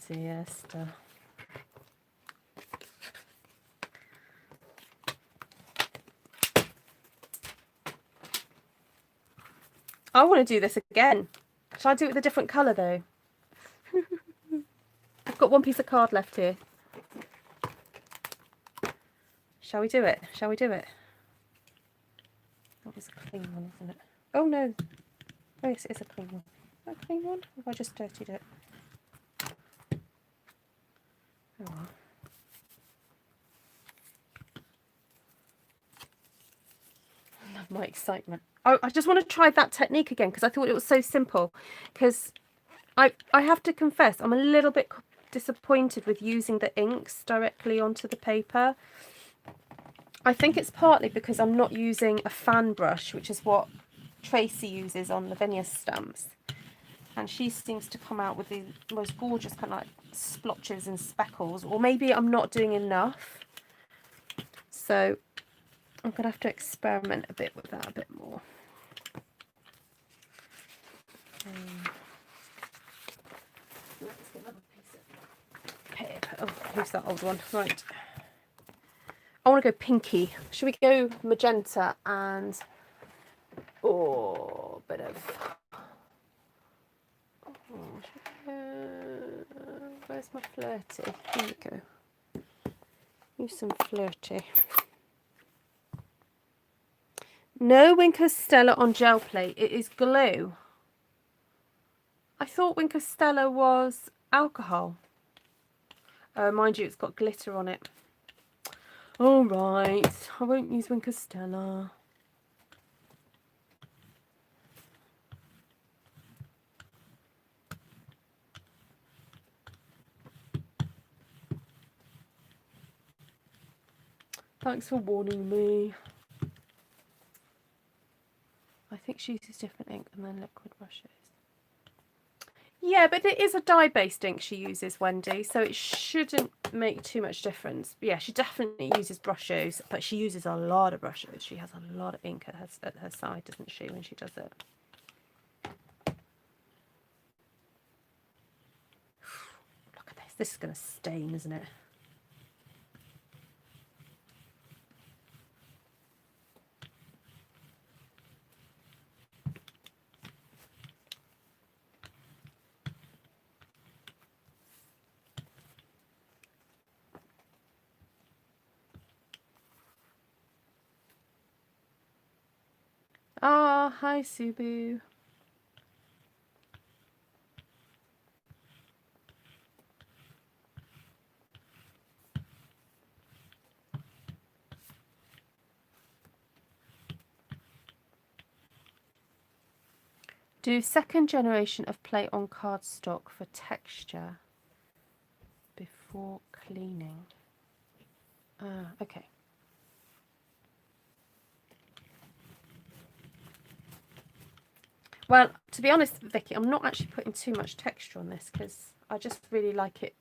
Dear Esther. I want to do this again. Shall I do it with a different colour though? I've got one piece of card left here. Shall we do it? Shall we do it? That was a clean one, isn't it? Oh no. Oh yes, it is a clean one. Is that a clean one? Or have I just dirtied it? Oh well. I love my excitement. Oh, I just want to try that technique again because I thought it was so simple. Because I have to confess, I'm a little bit disappointed with using the inks directly onto the paper. I think it's partly because I'm not using a fan brush, which is what Tracy uses on Lavinia's stamps. And she seems to come out with the most gorgeous kind of like splotches and speckles. Or maybe I'm not doing enough. So I'm going to have to experiment a bit with that a bit more. Let's get another piece of paper. Oh, who's that old one? Right. I want to go pinky. Should we go magenta and a bit of... where's my flirty? There we go. Use some flirty. No Winker Stella on gel plate. It is glue. I thought Winker Stella was alcohol. Mind you, it's got glitter on it. All right, I won't use Winker Stella. Thanks for warning me. I think she uses different ink and then liquid brushes. Yeah, but it is a dye-based ink she uses, Wendy, so it shouldn't make too much difference. Yeah, she definitely uses brushes, but she uses a lot of brushes. She has a lot of ink at her side, doesn't she, when she does it? Look at this. This is going to stain, isn't it? Ah, hi, Subu. Do second generation of plate on cardstock for texture before cleaning. Okay. Well, to be honest, Vicky, I'm not actually putting too much texture on this because I just really like it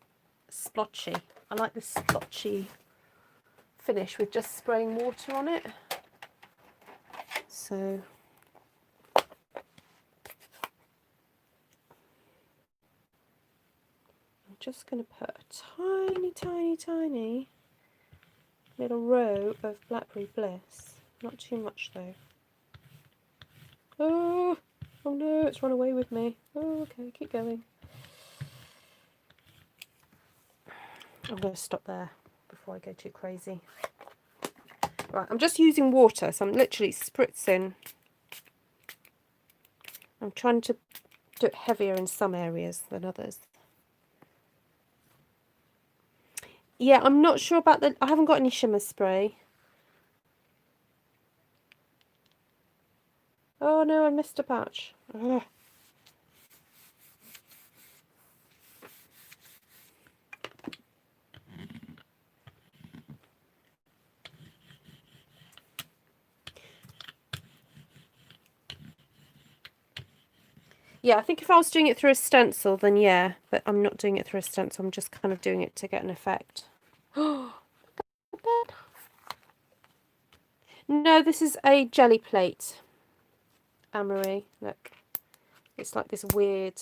splotchy. I like this splotchy finish with just spraying water on it. So I'm just going to put a tiny little row of Blackberry Bliss. Not too much though. Oh no, it's run away with me. Oh, okay, keep going. I'm going to stop there before I go too crazy. Right, I'm just using water, so I'm literally spritzing. I'm trying to do it heavier in some areas than others. Yeah, I'm not sure about the... I haven't got any shimmer spray. Oh no, I missed a patch. Ugh. Yeah, I think if I was doing it through a stencil, then yeah, but I'm not doing it through a stencil. I'm just kind of doing it to get an effect. No, this is a jelly plate, Amory. Look, it's like this weird...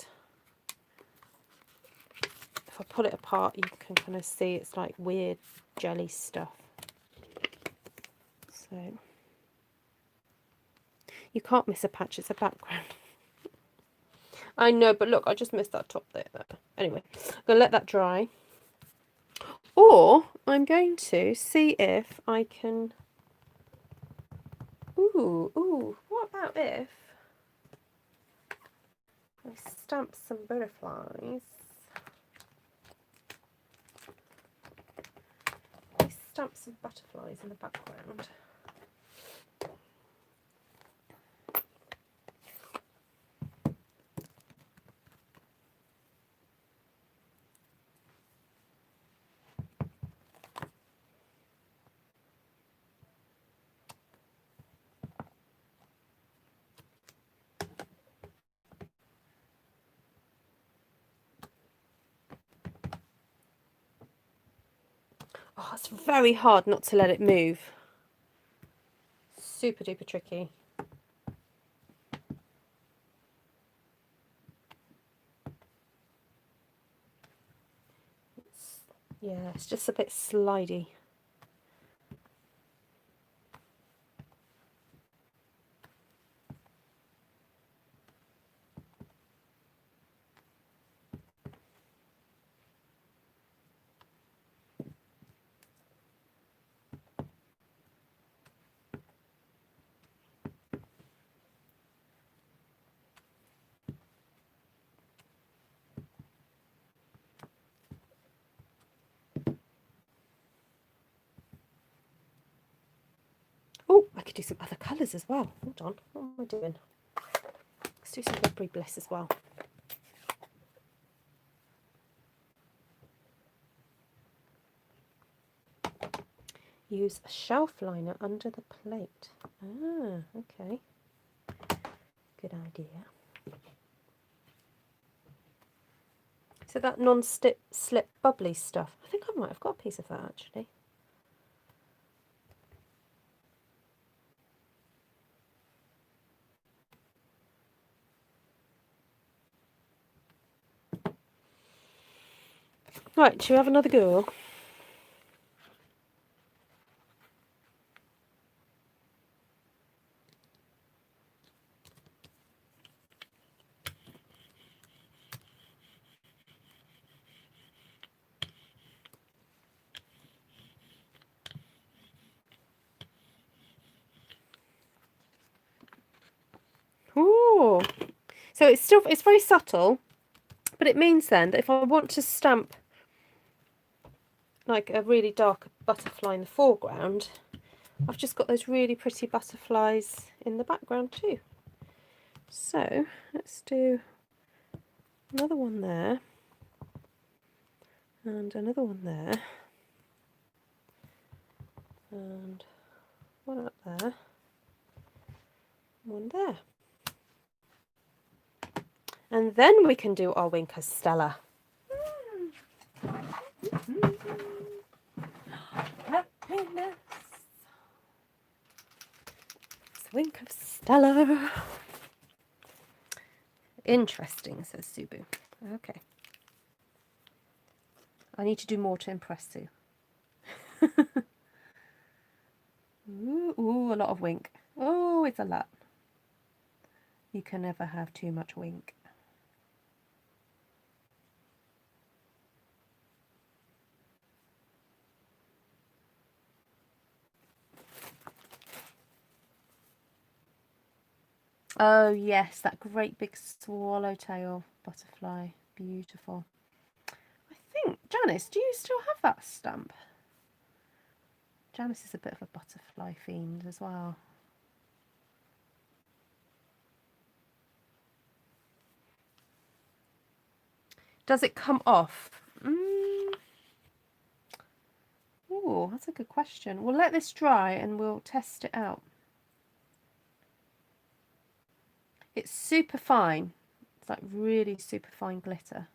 If I pull it apart, you can kind of see it's like weird jelly stuff. So you can't miss a patch, it's a background. I know, but look, I just missed that top there. Anyway, I'm going to let that dry. Or I'm going to see if I can... Ooh, what about if I stamp some butterflies? I stamp some butterflies in the background. Oh, it's very hard not to let it move. Super duper tricky. Yeah, it's just a bit slidey. Oh, I could do some other colours as well. Hold on, what am I doing? Let's do some Blackberry Bliss as well. Use a shelf liner under the plate. Ah, okay. Good idea. So that non-slip bubbly stuff. I think I might have got a piece of that actually. Right, shall we have another go? Ooh. So it's very subtle, but it means then that if I want to stamp like a really dark butterfly in the foreground, I've just got those really pretty butterflies in the background too. So let's do another one there and another one there and one up there, one there. And then we can do our Winker Stella. Link of Stella. Interesting, says Subu. Okay. I need to do more to impress Sue. Ooh, a lot of wink. Oh, it's a lot. You can never have too much wink. Oh yes, that great big swallowtail butterfly. Beautiful. I think, Janice, do you still have that stamp? Janice is a bit of a butterfly fiend as well. Does it come off? Oh, that's a good question. We'll let this dry and we'll test it out. It's super fine. It's like really super fine glitter.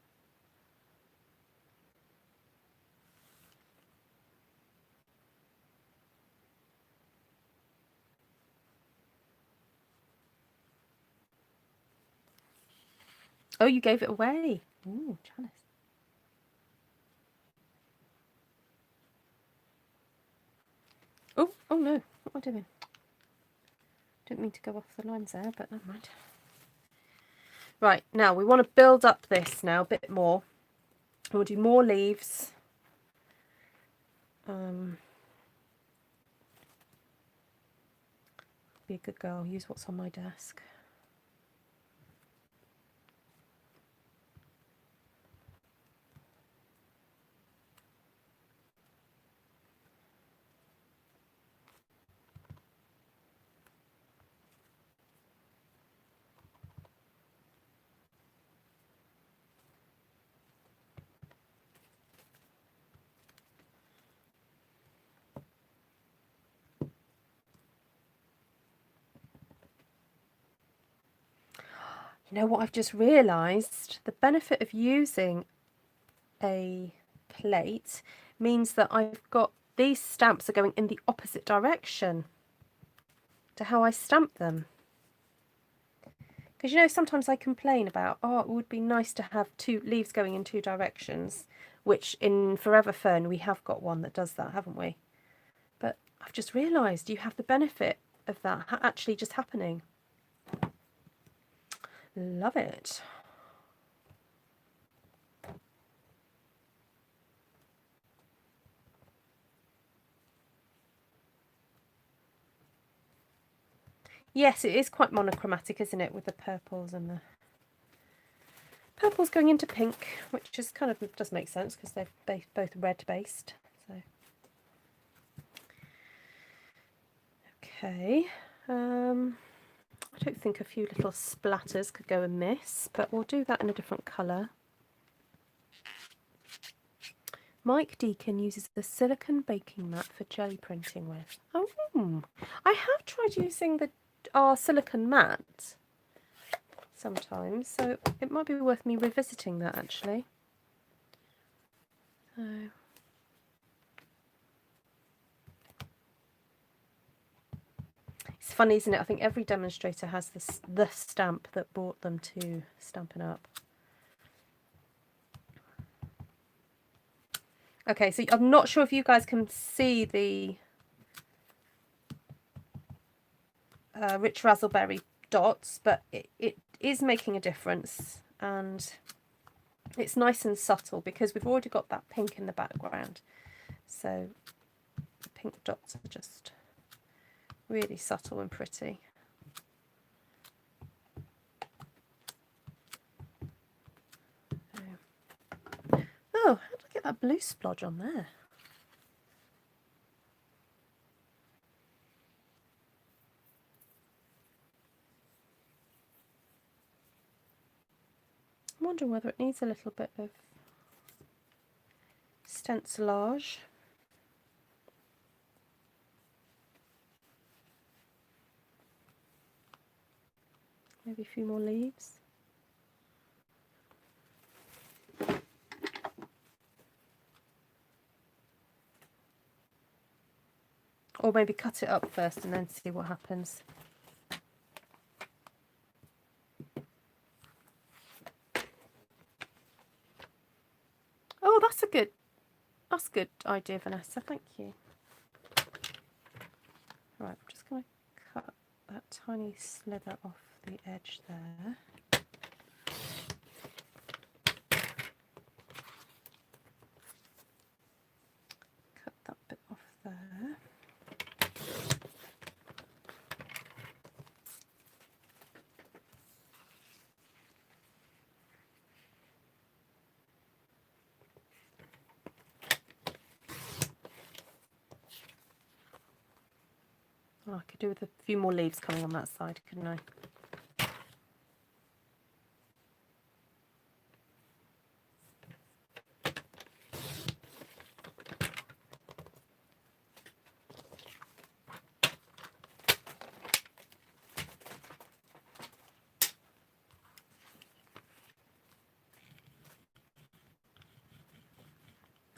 Oh, you gave it away. Ooh, Janice. Oh no, what am I doing? Didn't mean to go off the lines there, but never mind. Right, now we want to build up this now a bit more. We'll do more leaves. Be a good girl, use what's on my desk. You know what I've just realised? The benefit of using a plate means that I've got these stamps are going in the opposite direction to how I stamp them. Because you know, sometimes I complain about, oh, it would be nice to have two leaves going in two directions, which in Forever Fern we have got one that does that, haven't we? But I've just realised you have the benefit of that actually just happening. Love it. Yes, it is quite monochromatic, isn't it, with the purples and the purple's going into pink, which is kind of does make sense because they're both red based. So okay, I don't think a few little splatters could go amiss, but we'll do that in a different colour. Mike Deacon uses the silicone baking mat for jelly printing with. Oh, I have tried using our silicone mat sometimes, so it might be worth me revisiting that actually. So it's funny, isn't it? I think every demonstrator has the stamp that brought them to Stampin' Up. Okay, so I'm not sure if you guys can see the rich raspberry dots, but it is making a difference, and it's nice and subtle because we've already got that pink in the background. So the pink dots are just really subtle and pretty. Oh, how did I get that blue splodge on there? I'm wondering whether it needs a little bit of stencilage. Maybe a few more leaves. Or maybe cut it up first and then see what happens. that's a good idea, Vanessa. Thank you. Right, I'm just going to cut that tiny slither off the edge there. Cut that bit off there. Oh, I could do with a few more leaves coming on that side, couldn't I?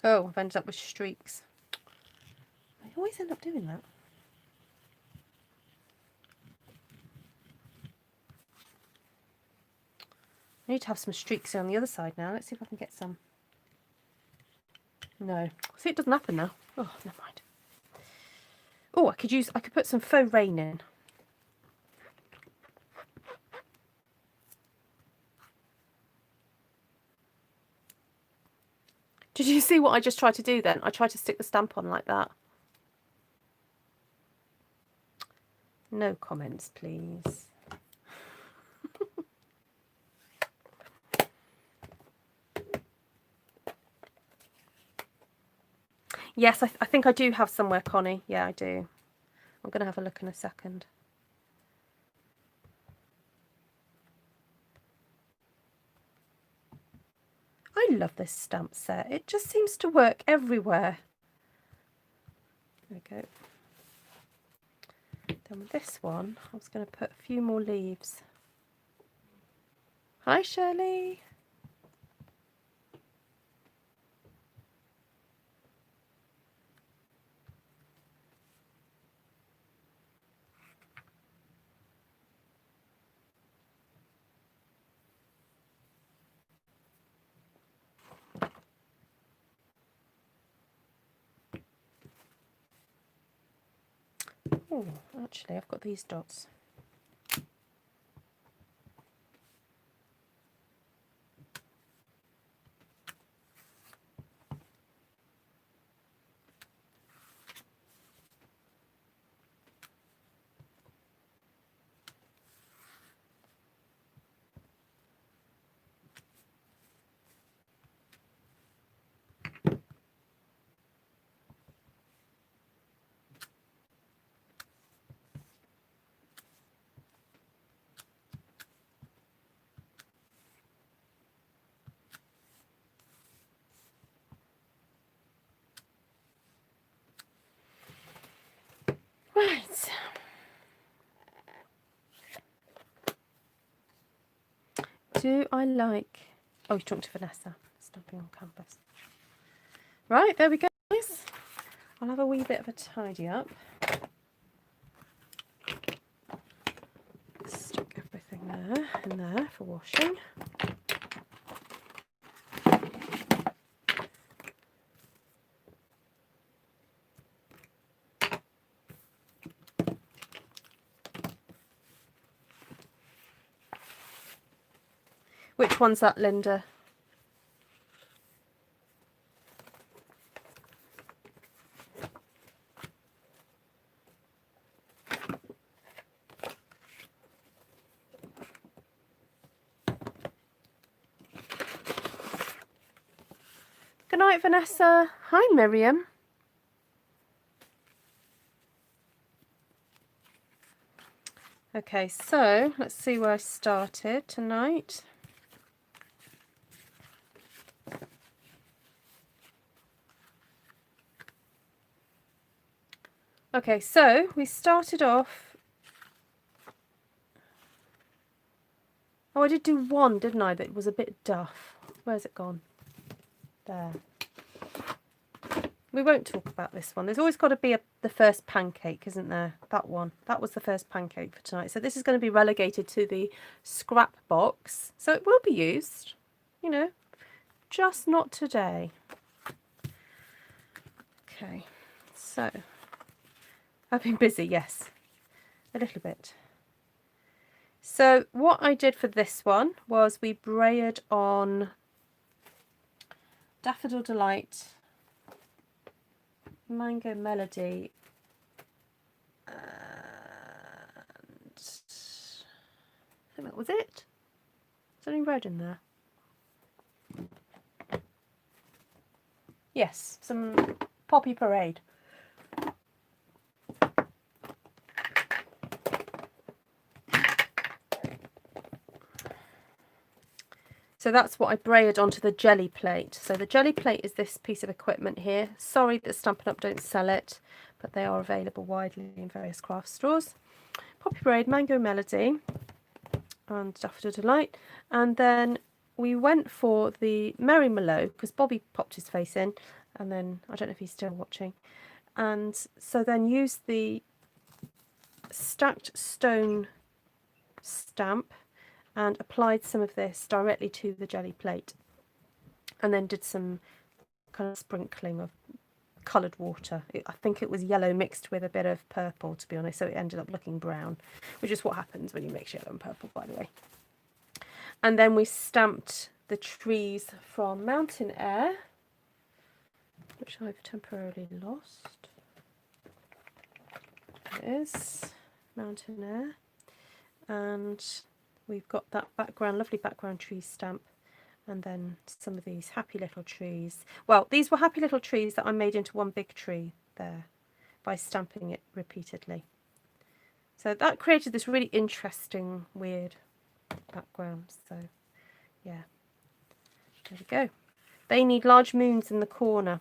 Oh, I've ended up with streaks. I always end up doing that. I need to have some streaks on the other side now. Let's see if I can get some. No. See, it doesn't happen now. Oh, never mind. Oh, I could put some faux rain in. Did you see what I just tried to do then? I tried to stick the stamp on like that. No comments, please. Yes, I think I do have somewhere, Connie. Yeah, I do. I'm going to have a look in a second. I love this stamp set. It just seems to work everywhere. There we go. Then with this one, I was going to put a few more leaves. Hi, Shirley. Oh, actually, I've got these dots. Right. Do I like... Oh, you're talking to Vanessa. Stamping on canvas. Right, there we go, guys. I'll have a wee bit of a tidy up. Stick everything in there for washing. Which one's that, Linda? Good night, Vanessa. Hi, Miriam. Okay, so let's see where I started tonight. Okay, so we started off... Oh, I did do one, didn't I? That was a bit duff. Where's it gone? There. We won't talk about this one. There's always got to be the first pancake, isn't there? That one. That was the first pancake for tonight. So this is going to be relegated to the scrap box. So it will be used, you know, just not today. Okay, so I've been busy, yes, a little bit. So what I did for this one was we brayered on Daffodil Delight, Mango Melody, and I think that was it. Is there any red in there? Yes, some Poppy Parade. So that's what I brayered onto the GELLI plate. So the GELLI plate is this piece of equipment here. Sorry that Stampin' Up! Don't sell it, but they are available widely in various craft stores. Poppy Parade, Mango Melody, and Daffodil Delight. And then we went for the Merry Mallow because Bobby popped his face in, and then I don't know if he's still watching. And so then used the stacked stone stamp and applied some of this directly to the GELLI plate, and then did some kind of sprinkling of coloured water. I think it was yellow mixed with a bit of purple, to be honest, so it ended up looking brown, which is what happens when you mix yellow and purple, by the way. And then we stamped the trees from Mountain Air, which I've temporarily lost. There it is, Mountain Air. And we've got that background, lovely background tree stamp, and then some of these happy little trees. Well, these were happy little trees that I made into one big tree there by stamping it repeatedly. So that created this really interesting, weird background. So yeah, there we go. They need large moons in the corner.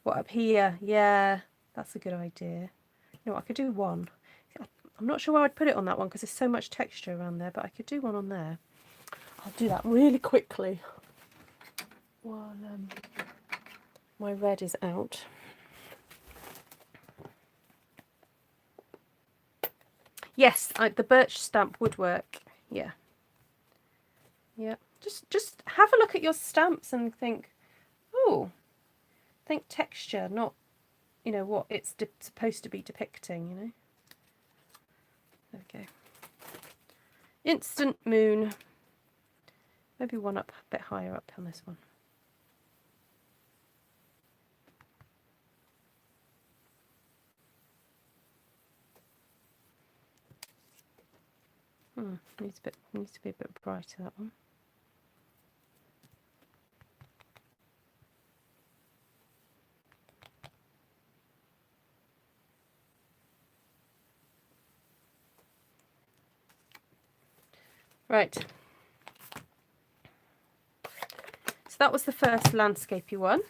What, up here? Yeah, that's a good idea. You know what, I could do one. I'm not sure where I'd put it on that one because there's so much texture around there, but I could do one on there. I'll do that really quickly while my red is out. Yes, the birch stamp would work. Yeah. Yeah. Just have a look at your stamps and think, oh, think texture, not, you know, what it's supposed to be depicting, you know. There we go. Instant moon. Maybe one up a bit higher up on this one. Needs to be a bit brighter, that one. Right. So that was the first landscapey one.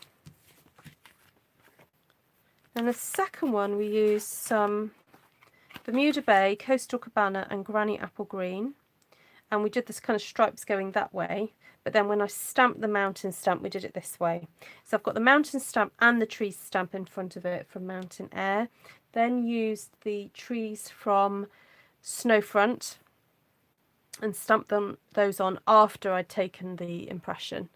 And the second one we used some Bermuda Bay, Coastal Cabana and Granny Apple Green. And we did this kind of stripes going that way. But then when I stamped the mountain stamp, we did it this way. So I've got the mountain stamp and the trees stamp in front of it from Mountain Air. Then used the trees from Snowfront and stamped those on after I'd taken the impression.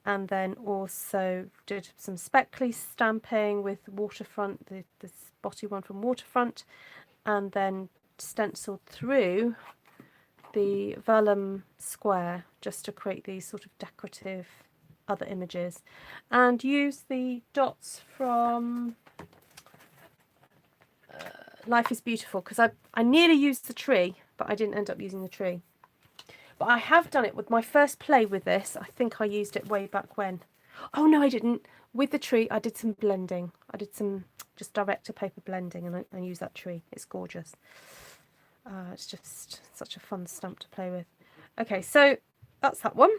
And then also did some speckly stamping with Waterfront, the spotty one from Waterfront, and then stenciled through the vellum square just to create these sort of decorative other images, and use the dots from Life is Beautiful, because I nearly used the tree, but I didn't end up using the tree. But I have done it with my first play with this. I think I used it way back when. Oh no, I didn't. With the tree, I did some blending. I did some just direct to paper blending, and I used that tree. It's gorgeous. It's just such a fun stamp to play with. Okay, so that's that one.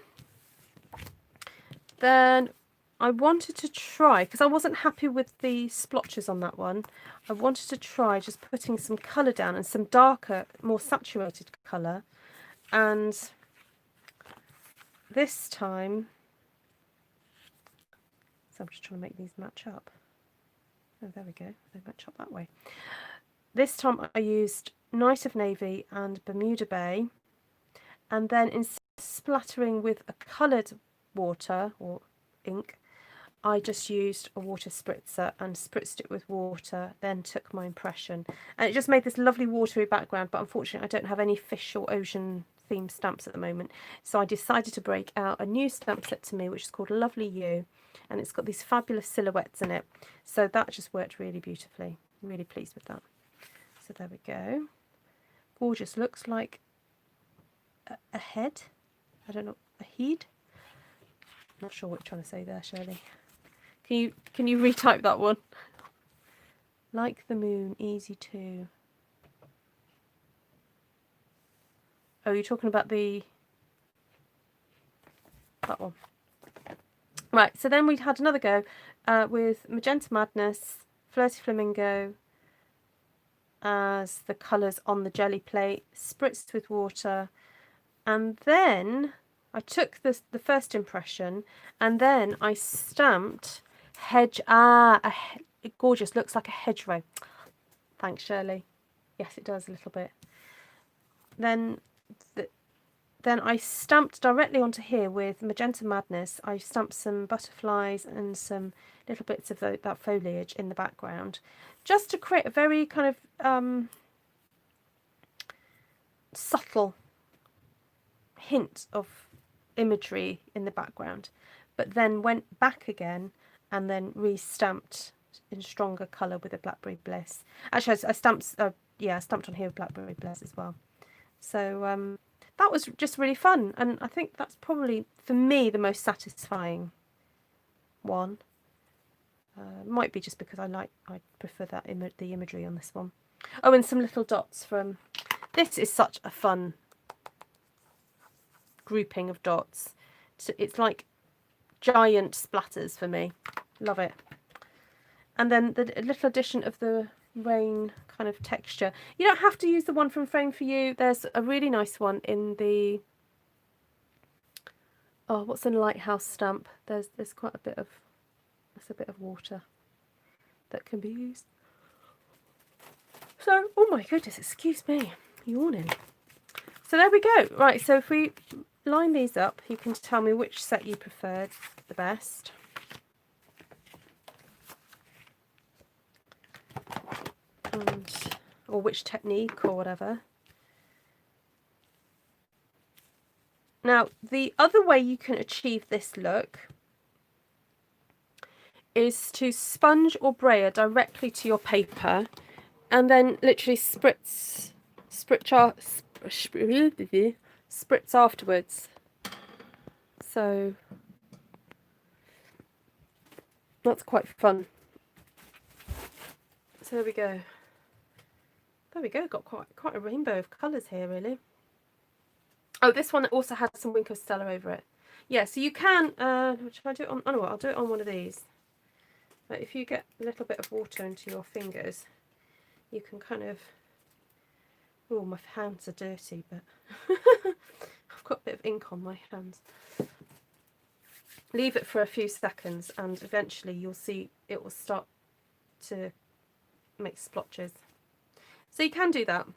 Then I wanted to try, because I wasn't happy with the splotches on that one, I wanted to try just putting some colour down and some darker, more saturated colour. And this time, so I'm just trying to make these match up. Oh, there we go. They match up that way. This time I used Night of Navy and Bermuda Bay. And then instead of splattering with a coloured water or ink, I just used a water spritzer and spritzed it with water, then took my impression. And it just made this lovely watery background, but unfortunately I don't have any fish or ocean themed stamps at the moment. So I decided to break out a new stamp set to me, which is called Lovely You. And it's got these fabulous silhouettes in it. So that just worked really beautifully. I'm really pleased with that. So there we go. Gorgeous. Looks like a head. I don't know, a head? Not sure what you're trying to say there, Shirley. Can you retype that one? Like the moon, easy too. Oh, you're talking about that one. Right, so then we had another go with Magenta Madness, Flirty Flamingo as the colours on the jelly plate, spritzed with water, and then I took the first impression and then I stamped gorgeous, looks like a hedgerow. Thanks, Shirley. Yes, it does a little bit. Then I stamped directly onto here with Magenta Madness. I stamped some butterflies and some little bits of that foliage in the background, just to create a very kind of subtle hint of imagery in the background, but then went back again and then re-stamped in stronger colour with a Blackberry Bliss. Actually, I stamped on here with Blackberry Bliss as well. So that was just really fun, and I think that's probably for me the most satisfying one. Might be just because I prefer the imagery on this one. Oh, and some little dots from this is such a fun grouping of dots. So it's like giant splatters for me. Love it. And then the little addition of the rain kind of texture. You don't have to use the one from Frame for You. There's a really nice one in the what's a lighthouse stamp? There's quite a bit of water that can be used. So, oh my goodness, excuse me, yawning. So there we go. Right, so if we line these up, you can tell me which set you preferred the best. Or which technique or whatever. Now, the other way you can achieve this look is to sponge or brayer directly to your paper and then literally spritz afterwards. So that's quite fun. So there we go. There we go. Got quite a rainbow of colours here, really. Oh, this one also had some Wink of Stella over it. Yeah, so you can. Should I do it on? Oh no, I'll do it on one of these. But if you get a little bit of water into your fingers, you can kind of. Oh, my hands are dirty, but I've got a bit of ink on my hands. Leave it for a few seconds, and eventually you'll see it will start to make splotches. So you can do that.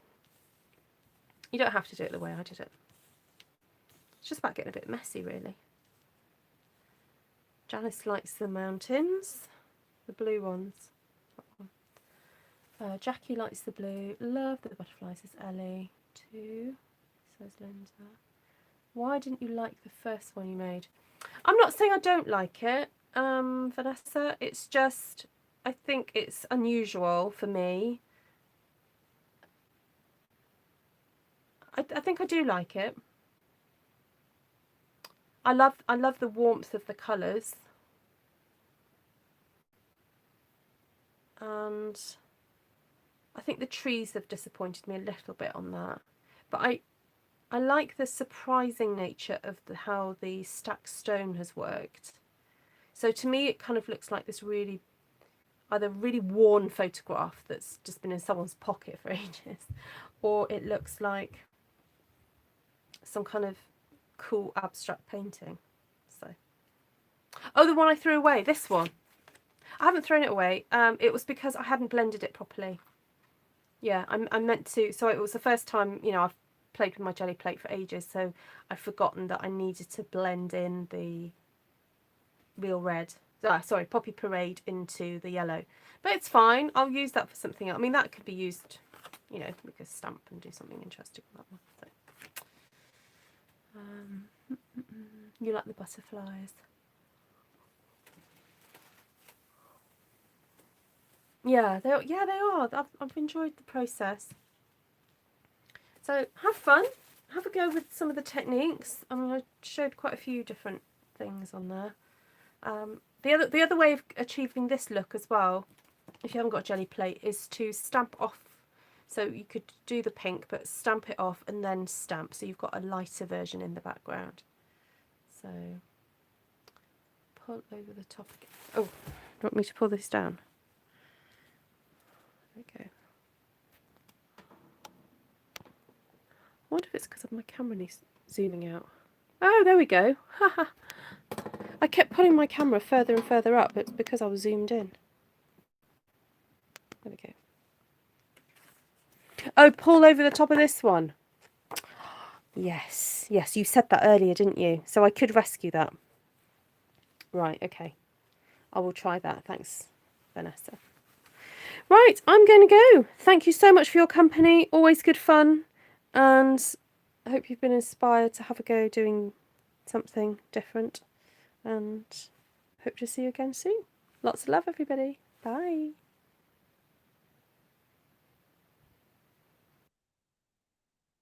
You don't have to do it the way I did it. It's just about getting a bit messy, really. Janice likes the mountains, the blue ones. Jackie likes the blue. Love the butterflies, says Ellie. Too, says Linda. Why didn't you like the first one you made? I'm not saying I don't like it, Vanessa. It's just, I think it's unusual for me. I think I do like it. I love the warmth of the colours. And I think the trees have disappointed me a little bit on that. But I like the surprising nature of how the stacked stone has worked. So to me it kind of looks like this either really worn photograph that's just been in someone's pocket for ages, or it looks like some kind of cool abstract painting. So, oh, the one I threw away, this one. I haven't thrown it away. It was because I hadn't blended it properly. Yeah, I meant to. So it was the first time, you know, I've played with my jelly plate for ages, so I'd forgotten that I needed to blend in the real red sorry, Poppy Parade into the yellow. But it's fine. I'll use that for something else. I mean, that could be used, you know, make a stamp and do something interesting with that one. So, you like the butterflies? Yeah, they are. I've enjoyed the process. So have fun. Have a go with some of the techniques. I mean, I showed quite a few different things on there. The other way of achieving this look as well, if you haven't got a jelly plate, is to stamp off. So you could do the pink, but stamp it off and then stamp. So you've got a lighter version in the background. So pull over the top again. Oh, do you want me to pull this down? There we go. I wonder if it's because of my camera zooming out. Oh, there we go. Haha. I kept pulling my camera further and further up. It's because I was zoomed in. There we go. Oh, pull over the top of this one. Yes, yes, you said that earlier, didn't you? So I could rescue that. Right, okay. I will try that. Thanks, Vanessa. Right, I'm going to go. Thank you so much for your company. Always good fun. And I hope you've been inspired to have a go doing something different. And hope to see you again soon. Lots of love, everybody. Bye.